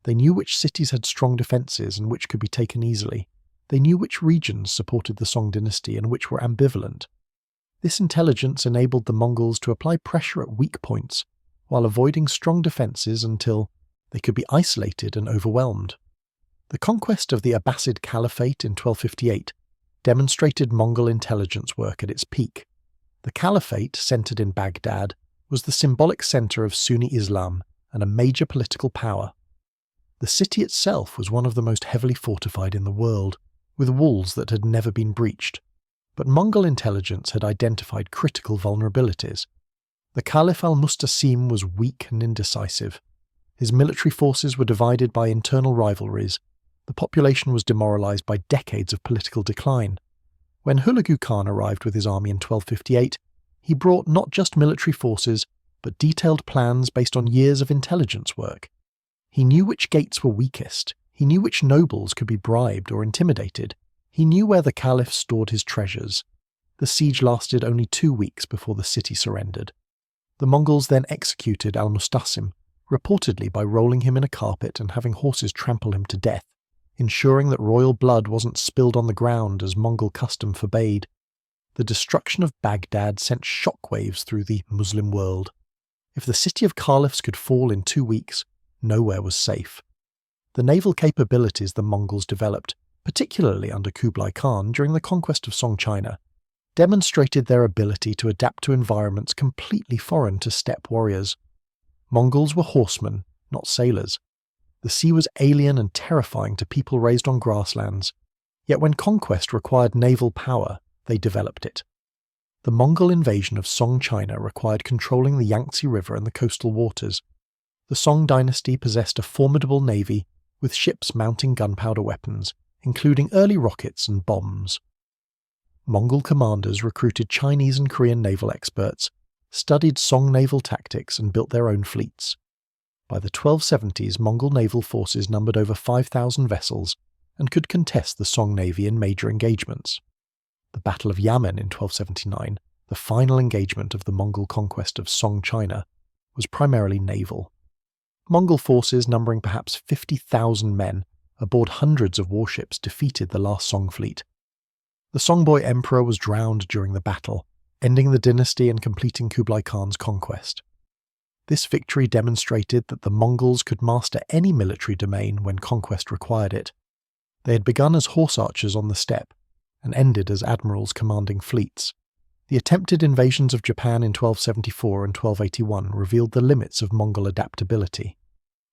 They knew which cities had strong defences and which could be taken easily. They knew which regions supported the Song dynasty and which were ambivalent. This intelligence enabled the Mongols to apply pressure at weak points, while avoiding strong defences until they could be isolated and overwhelmed. The conquest of the Abbasid Caliphate in 1258 demonstrated Mongol intelligence work at its peak. The Caliphate, centred in Baghdad, was the symbolic centre of Sunni Islam and a major political power. The city itself was one of the most heavily fortified in the world, with walls that had never been breached. But Mongol intelligence had identified critical vulnerabilities. The Caliph al-Mustasim was weak and indecisive. His military forces were divided by internal rivalries. The population was demoralised by decades of political decline. When Hulagu Khan arrived with his army in 1258, he brought not just military forces, but detailed plans based on years of intelligence work. He knew which gates were weakest. He knew which nobles could be bribed or intimidated. He knew where the Caliph stored his treasures. The siege lasted only 2 weeks before the city surrendered. The Mongols then executed al-Mustasim, reportedly by rolling him in a carpet and having horses trample him to death, ensuring that royal blood wasn't spilled on the ground as Mongol custom forbade. The destruction of Baghdad sent shockwaves through the Muslim world. If the city of caliphs could fall in 2 weeks, nowhere was safe. The naval capabilities the Mongols developed, particularly under Kublai Khan during the conquest of Song China, demonstrated their ability to adapt to environments completely foreign to steppe warriors. Mongols were horsemen, not sailors. The sea was alien and terrifying to people raised on grasslands, yet when conquest required naval power, they developed it. The Mongol invasion of Song China required controlling the Yangtze River and the coastal waters. The Song dynasty possessed a formidable navy with ships mounting gunpowder weapons, including early rockets and bombs. Mongol commanders recruited Chinese and Korean naval experts, studied Song naval tactics and built their own fleets. By the 1270s, Mongol naval forces numbered over 5,000 vessels and could contest the Song navy in major engagements. The Battle of Yamen in 1279, the final engagement of the Mongol conquest of Song China, was primarily naval. Mongol forces numbering perhaps 50,000 men aboard hundreds of warships defeated the last Song fleet. The Songboi emperor was drowned during the battle, ending the dynasty and completing Kublai Khan's conquest. This victory demonstrated that the Mongols could master any military domain when conquest required it. They had begun as horse archers on the steppe, and ended as admirals commanding fleets. The attempted invasions of Japan in 1274 and 1281 revealed the limits of Mongol adaptability.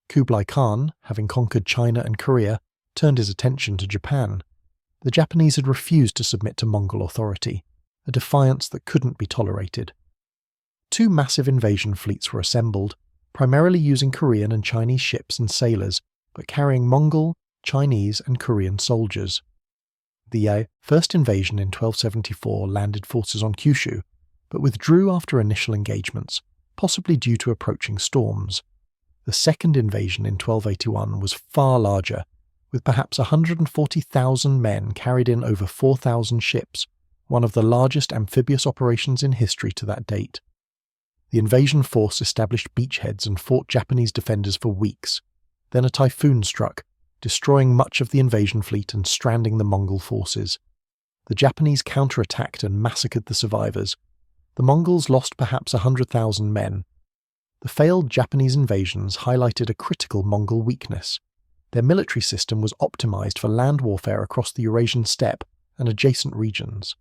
Kublai Khan, having conquered China and Korea, turned his attention to Japan. The Japanese had refused to submit to Mongol authority, a defiance that couldn't be tolerated. 2 massive invasion fleets were assembled, primarily using Korean and Chinese ships and sailors, but carrying Mongol, Chinese and Korean soldiers. The first invasion in 1274 landed forces on Kyushu, but withdrew after initial engagements, possibly due to approaching storms. The second invasion in 1281 was far larger, with perhaps 140,000 men carried in over 4,000 ships, one of the largest amphibious operations in history to that date. The invasion force established beachheads and fought Japanese defenders for weeks. Then a typhoon struck, destroying much of the invasion fleet and stranding the Mongol forces. The Japanese counterattacked and massacred the survivors. The Mongols lost perhaps 100,000 men. The failed Japanese invasions highlighted a critical Mongol weakness. Their military system was optimized for land warfare across the Eurasian steppe and adjacent regions.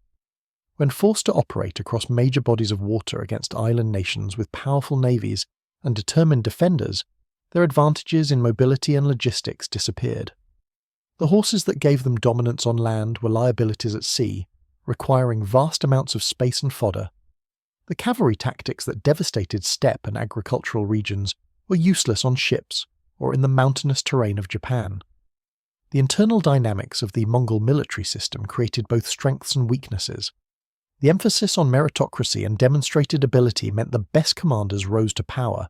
When forced to operate across major bodies of water against island nations with powerful navies and determined defenders, their advantages in mobility and logistics disappeared. The horses that gave them dominance on land were liabilities at sea, requiring vast amounts of space and fodder. The cavalry tactics that devastated steppe and agricultural regions were useless on ships or in the mountainous terrain of Japan. The internal dynamics of the Mongol military system created both strengths and weaknesses. The emphasis on meritocracy and demonstrated ability meant the best commanders rose to power,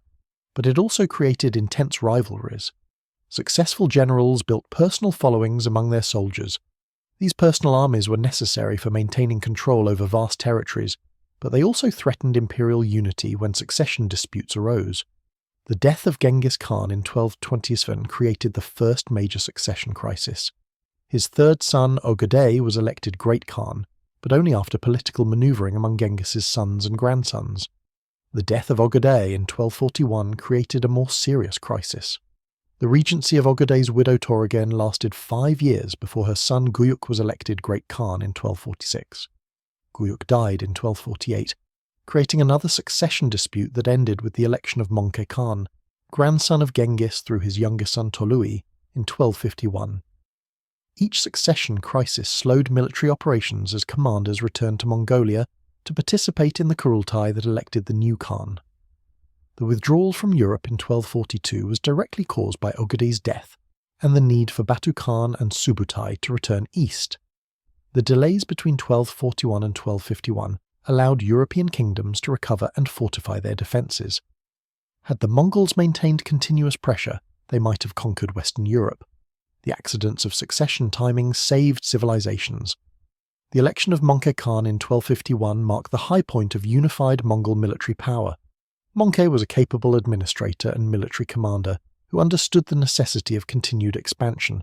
but it also created intense rivalries. Successful generals built personal followings among their soldiers. These personal armies were necessary for maintaining control over vast territories, but they also threatened imperial unity when succession disputes arose. The death of Genghis Khan in 1227 created the first major succession crisis. His third son, Ogedei, was elected Great Khan, but only after political maneuvering among Genghis's sons and grandsons. The death of Ogedei in 1241 created a more serious crisis. The regency of Ogedei's widow Toregen lasted 5 years before her son Guyuk was elected Great Khan in 1246. Guyuk died in 1248, creating another succession dispute that ended with the election of Möngke Khan, grandson of Genghis through his younger son Tolui, in 1251. Each succession crisis slowed military operations as commanders returned to Mongolia to participate in the Kurultai that elected the new Khan. The withdrawal from Europe in 1242 was directly caused by Ogedei's death and the need for Batu Khan and Subutai to return east. The delays between 1241 and 1251 allowed European kingdoms to recover and fortify their defences. Had the Mongols maintained continuous pressure, they might have conquered Western Europe. The accidents of succession timing saved civilizations. The election of Möngke Khan in 1251 marked the high point of unified Mongol military power. Möngke was a capable administrator and military commander who understood the necessity of continued expansion.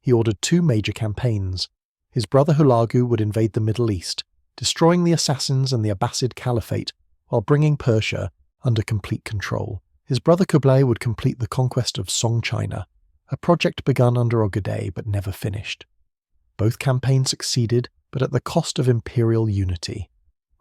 He ordered 2 major campaigns. His brother Hulagu would invade the Middle East, destroying the Assassins and the Abbasid Caliphate, while bringing Persia under complete control. His brother Kublai would complete the conquest of Song China, a project begun under Ogedei but never finished. Both campaigns succeeded, but at the cost of imperial unity.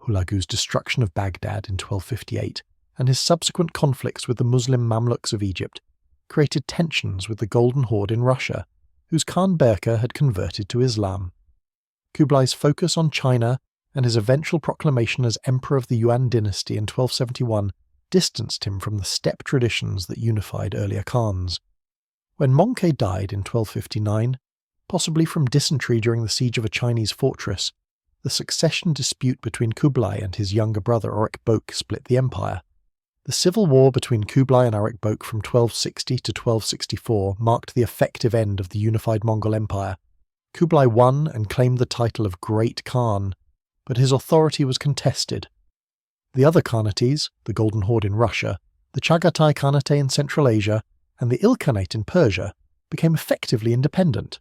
Hulagu's destruction of Baghdad in 1258 and his subsequent conflicts with the Muslim Mamluks of Egypt created tensions with the Golden Horde in Russia, whose Khan Berke had converted to Islam. Kublai's focus on China and his eventual proclamation as Emperor of the Yuan dynasty in 1271 distanced him from the steppe traditions that unified earlier Khans. When Möngke died in 1259, possibly from dysentery during the siege of a Chinese fortress, the succession dispute between Kublai and his younger brother Aurek-Boke split the empire. The civil war between Kublai and Aurek-Boke from 1260 to 1264 marked the effective end of the unified Mongol Empire. Kublai won and claimed the title of Great Khan, but his authority was contested. The other Khanates, the Golden Horde in Russia, the Chagatai Khanate in Central Asia, and the Ilkhanate in Persia, became effectively independent.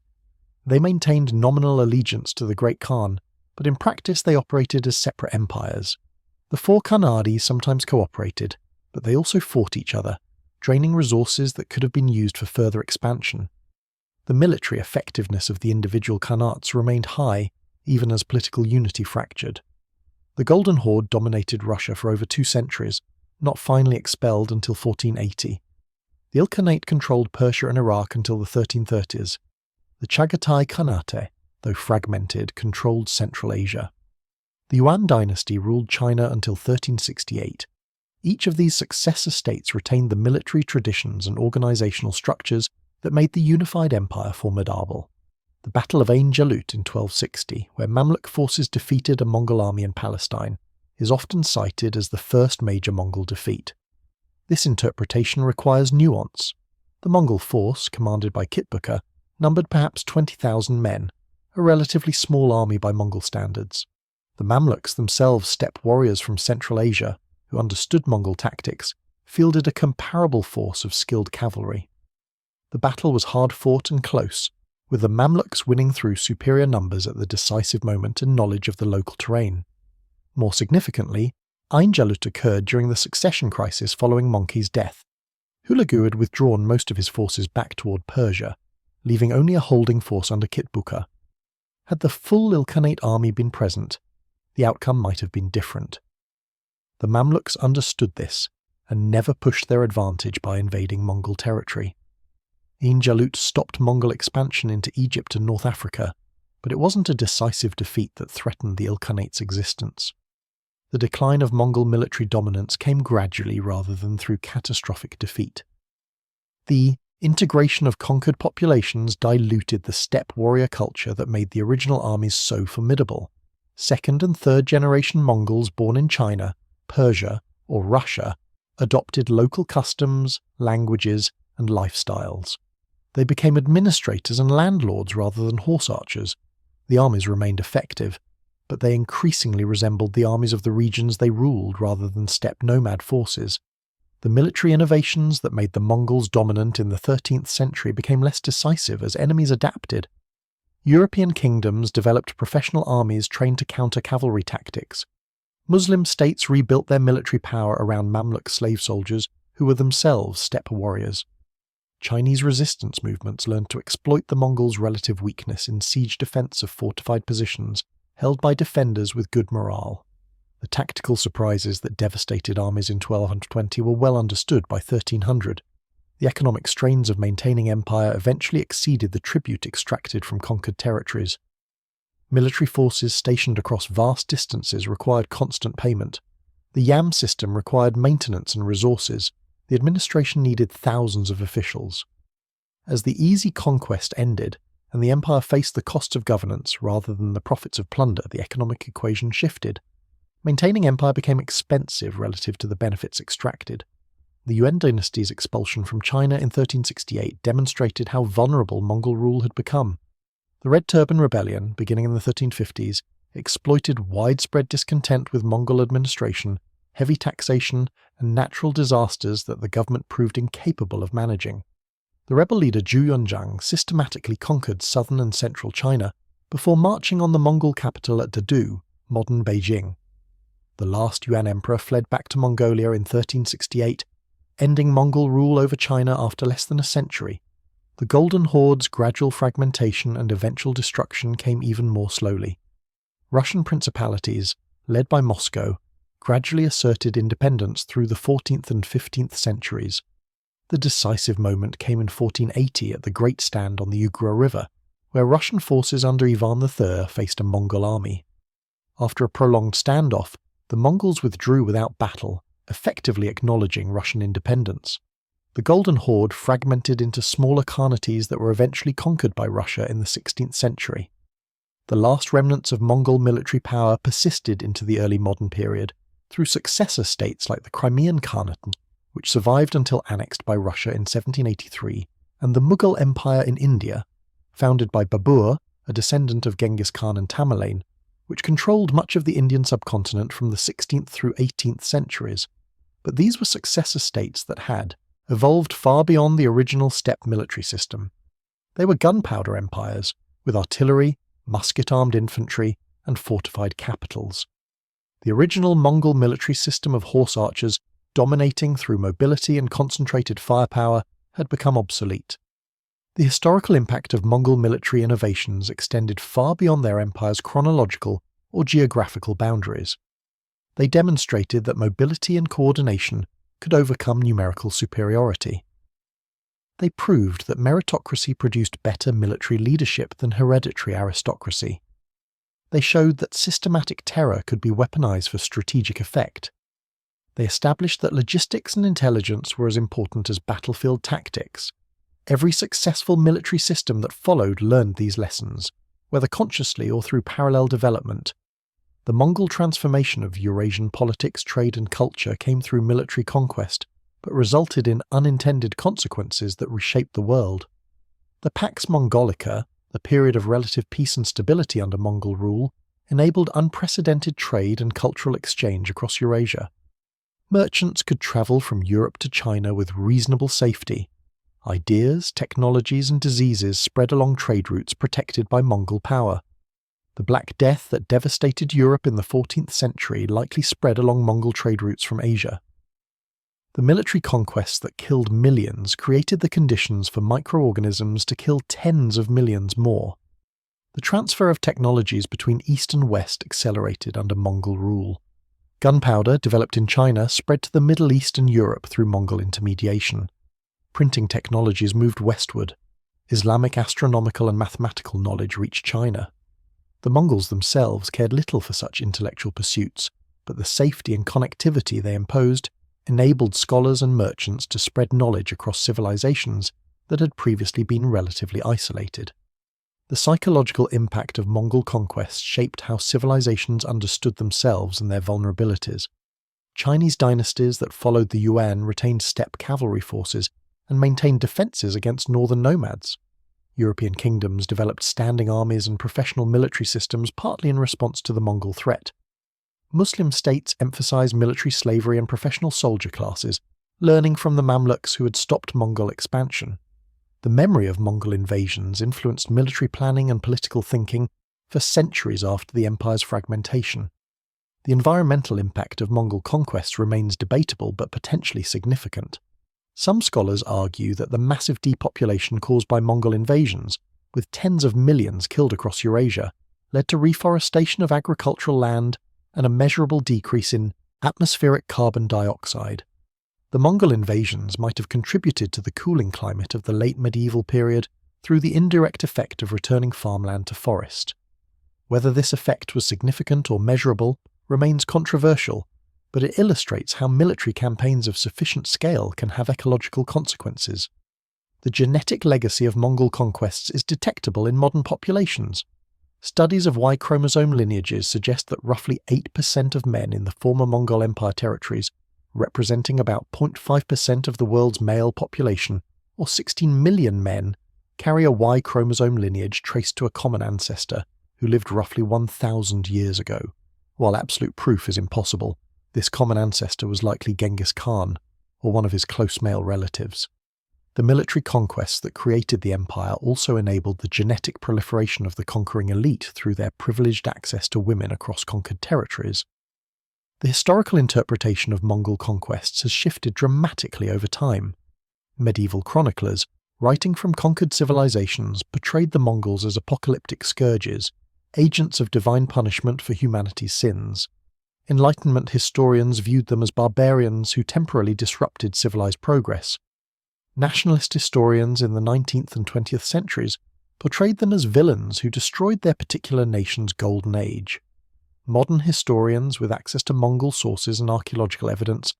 They maintained nominal allegiance to the Great Khan, but in practice they operated as separate empires. The 4 Khanades sometimes cooperated, but they also fought each other, draining resources that could have been used for further expansion. The military effectiveness of the individual Khanates remained high, even as political unity fractured. The Golden Horde dominated Russia for over 2 centuries, not finally expelled until 1480. The Ilkhanate controlled Persia and Iraq until the 1330s. The Chagatai Khanate, though fragmented, controlled Central Asia. The Yuan dynasty ruled China until 1368. Each of these successor states retained the military traditions and organizational structures that made the unified empire formidable. The Battle of Ain Jalut in 1260, where Mamluk forces defeated a Mongol army in Palestine, is often cited as the first major Mongol defeat. This interpretation requires nuance. The Mongol force, commanded by Kitbuka, numbered perhaps 20,000 men, a relatively small army by Mongol standards. The Mamluks, themselves steppe warriors from Central Asia, who understood Mongol tactics, fielded a comparable force of skilled cavalry. The battle was hard-fought and close, with the Mamluks winning through superior numbers at the decisive moment and knowledge of the local terrain. More significantly, Ain Jalut occurred during the succession crisis following Monki's death. Hulagu had withdrawn most of his forces back toward Persia, leaving only a holding force under Kitbuka. Had the full Ilkhanate army been present, the outcome might have been different. The Mamluks understood this and never pushed their advantage by invading Mongol territory. Ain Jalut stopped Mongol expansion into Egypt and North Africa, but it wasn't a decisive defeat that threatened the Ilkhanate's existence. The decline of Mongol military dominance came gradually rather than through catastrophic defeat. The integration of conquered populations diluted the steppe warrior culture that made the original armies so formidable. Second and third generation Mongols born in China, Persia, or Russia adopted local customs, languages, and lifestyles. They became administrators and landlords rather than horse archers. The armies remained effective, but they increasingly resembled the armies of the regions they ruled rather than steppe nomad forces. The military innovations that made the Mongols dominant in the 13th century became less decisive as enemies adapted. European kingdoms developed professional armies trained to counter cavalry tactics. Muslim states rebuilt their military power around Mamluk slave soldiers who were themselves steppe warriors. Chinese resistance movements learned to exploit the Mongols' relative weakness in siege defense of fortified positions held by defenders with good morale. The tactical surprises that devastated armies in 1220 were well understood by 1300. The economic strains of maintaining empire eventually exceeded the tribute extracted from conquered territories. Military forces stationed across vast distances required constant payment. The yam system required maintenance and resources. The administration needed thousands of officials. As the easy conquest ended, and the empire faced the cost of governance rather than the profits of plunder, the economic equation shifted. Maintaining empire became expensive relative to the benefits extracted. The Yuan dynasty's expulsion from China in 1368 demonstrated how vulnerable Mongol rule had become. The Red Turban Rebellion, beginning in the 1350s, exploited widespread discontent with Mongol administration, heavy taxation, and natural disasters that the government proved incapable of managing. The rebel leader Zhu Yunzhang systematically conquered southern and central China before marching on the Mongol capital at Dadu, modern Beijing. The last Yuan emperor fled back to Mongolia in 1368, ending Mongol rule over China after less than a century. The Golden Horde's gradual fragmentation and eventual destruction came even more slowly. Russian principalities, led by Moscow, gradually asserted independence through the 14th and 15th centuries. The decisive moment came in 1480 at the Great Stand on the Ugra River, where Russian forces under Ivan III faced a Mongol army. After a prolonged standoff, the Mongols withdrew without battle, effectively acknowledging Russian independence. The Golden Horde fragmented into smaller khanates that were eventually conquered by Russia in the 16th century. The last remnants of Mongol military power persisted into the early modern period, through successor states like the Crimean Khanate, which survived until annexed by Russia in 1783, and the Mughal Empire in India, founded by Babur, a descendant of Genghis Khan and Tamerlane, which controlled much of the Indian subcontinent from the 16th through 18th centuries. But these were successor states that had evolved far beyond the original steppe military system. They were gunpowder empires, with artillery, musket-armed infantry, and fortified capitals. The original Mongol military system of horse archers, dominating through mobility and concentrated firepower, had become obsolete. The historical impact of Mongol military innovations extended far beyond their empire's chronological or geographical boundaries. They demonstrated that mobility and coordination could overcome numerical superiority. They proved that meritocracy produced better military leadership than hereditary aristocracy. They showed that systematic terror could be weaponized for strategic effect. They established that logistics and intelligence were as important as battlefield tactics. Every successful military system that followed learned these lessons, whether consciously or through parallel development. The Mongol transformation of Eurasian politics, trade and culture came through military conquest, but resulted in unintended consequences that reshaped the world. The Pax Mongolica, the period of relative peace and stability under Mongol rule, enabled unprecedented trade and cultural exchange across Eurasia. Merchants could travel from Europe to China with reasonable safety. Ideas, technologies and diseases spread along trade routes protected by Mongol power. The Black Death that devastated Europe in the 14th century likely spread along Mongol trade routes from Asia. The military conquests that killed millions created the conditions for microorganisms to kill tens of millions more. The transfer of technologies between East and West accelerated under Mongol rule. Gunpowder, developed in China, spread to the Middle East and Europe through Mongol intermediation. Printing technologies moved westward. Islamic astronomical and mathematical knowledge reached China. The Mongols themselves cared little for such intellectual pursuits, but the safety and connectivity they imposed enabled scholars and merchants to spread knowledge across civilizations that had previously been relatively isolated. The psychological impact of Mongol conquests shaped how civilizations understood themselves and their vulnerabilities. Chinese dynasties that followed the Yuan retained steppe cavalry forces and maintained defenses against northern nomads. European kingdoms developed standing armies and professional military systems partly in response to the Mongol threat. Muslim states emphasized military slavery and professional soldier classes, learning from the Mamluks who had stopped Mongol expansion. The memory of Mongol invasions influenced military planning and political thinking for centuries after the empire's fragmentation. The environmental impact of Mongol conquests remains debatable but potentially significant. Some scholars argue that the massive depopulation caused by Mongol invasions, with tens of millions killed across Eurasia, led to reforestation of agricultural land and a measurable decrease in atmospheric carbon dioxide. The Mongol invasions might have contributed to the cooling climate of the late medieval period through the indirect effect of returning farmland to forest. Whether this effect was significant or measurable remains controversial, but it illustrates how military campaigns of sufficient scale can have ecological consequences. The genetic legacy of Mongol conquests is detectable in modern populations. Studies of Y chromosome lineages suggest that roughly 8% of men in the former Mongol Empire territories, representing about 0.5% of the world's male population, or 16 million men, carry a Y chromosome lineage traced to a common ancestor who lived roughly 1,000 years ago. While absolute proof is impossible, this common ancestor was likely Genghis Khan, or one of his close male relatives. The military conquests that created the empire also enabled the genetic proliferation of the conquering elite through their privileged access to women across conquered territories. The historical interpretation of Mongol conquests has shifted dramatically over time. Medieval chroniclers, writing from conquered civilizations, portrayed the Mongols as apocalyptic scourges, agents of divine punishment for humanity's sins. Enlightenment historians viewed them as barbarians who temporarily disrupted civilized progress. Nationalist historians in the 19th and 20th centuries portrayed them as villains who destroyed their particular nation's golden age. Modern historians with access to Mongol sources and archaeological evidence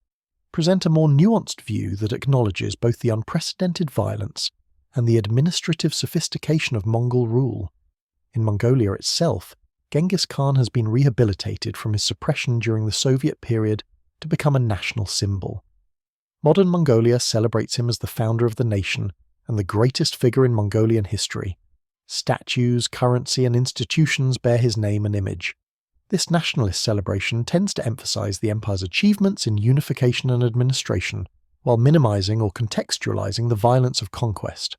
present a more nuanced view that acknowledges both the unprecedented violence and the administrative sophistication of Mongol rule. In Mongolia itself, Genghis Khan has been rehabilitated from his suppression during the Soviet period to become a national symbol. Modern Mongolia celebrates him as the founder of the nation and the greatest figure in Mongolian history. Statues, currency, and institutions bear his name and image. This nationalist celebration tends to emphasize the empire's achievements in unification and administration, while minimizing or contextualizing the violence of conquest.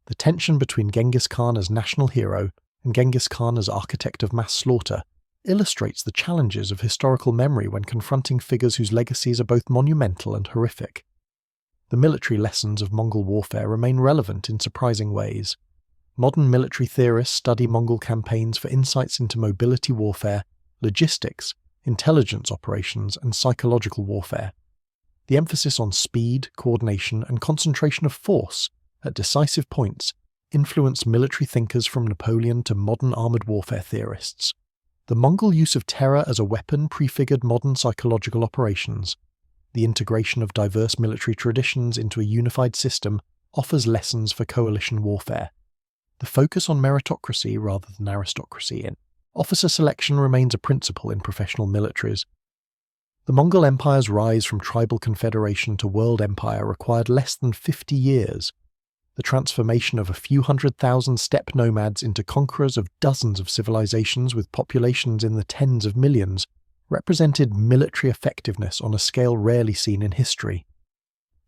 The tension between Genghis Khan as national hero and Genghis Khan as architect of mass slaughter illustrates the challenges of historical memory when confronting figures whose legacies are both monumental and horrific. The military lessons of Mongol warfare remain relevant in surprising ways. Modern military theorists study Mongol campaigns for insights into mobility warfare, logistics, intelligence operations, and psychological warfare. The emphasis on speed, coordination, and concentration of force at decisive points influenced military thinkers from Napoleon to modern armoured warfare theorists. The Mongol use of terror as a weapon prefigured modern psychological operations. The integration of diverse military traditions into a unified system offers lessons for coalition warfare. The focus on meritocracy rather than aristocracy in officer selection remains a principle in professional militaries. The Mongol Empire's rise from tribal confederation to world empire required less than 50 years. The transformation of a few 100,000 steppe nomads into conquerors of dozens of civilizations with populations in the tens of millions represented military effectiveness on a scale rarely seen in history.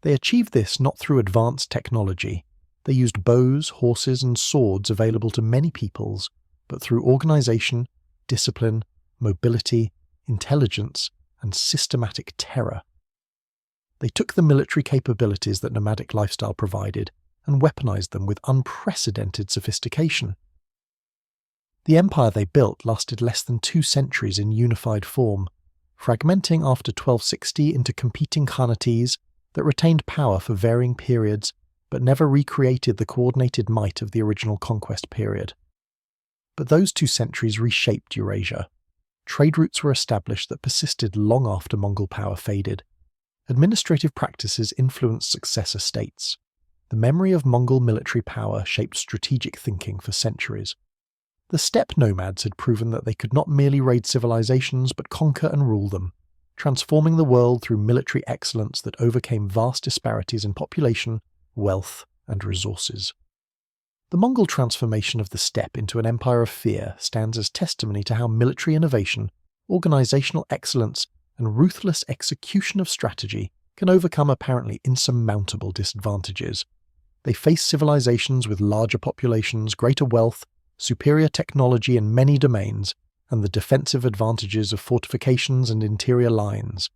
They achieved this not through advanced technology. They used bows, horses, and swords available to many peoples, but through organization, discipline, mobility, intelligence, and systematic terror. They took the military capabilities that nomadic lifestyle provided and weaponized them with unprecedented sophistication. The empire they built lasted less than 2 centuries in unified form, fragmenting after 1260 into competing khanates that retained power for varying periods but never recreated the coordinated might of the original conquest period. But those 2 centuries reshaped Eurasia. Trade routes were established that persisted long after Mongol power faded. Administrative practices influenced successor states. The memory of Mongol military power shaped strategic thinking for centuries. The steppe nomads had proven that they could not merely raid civilizations but conquer and rule them, transforming the world through military excellence that overcame vast disparities in population, wealth, and resources. The Mongol transformation of the steppe into an empire of fear stands as testimony to how military innovation, organizational excellence, and ruthless execution of strategy can overcome apparently insurmountable disadvantages. They face civilizations with larger populations, greater wealth, superior technology in many domains, and the defensive advantages of fortifications and interior lines.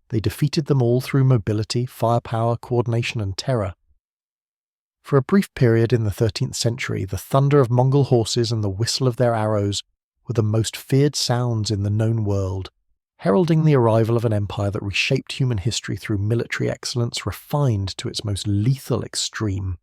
They defeated them all through mobility, firepower, coordination, and terror. For a brief period in the 13th century, the thunder of Mongol horses and the whistle of their arrows were the most feared sounds in the known world, heralding the arrival of an empire that reshaped human history through military excellence refined to its most lethal extreme.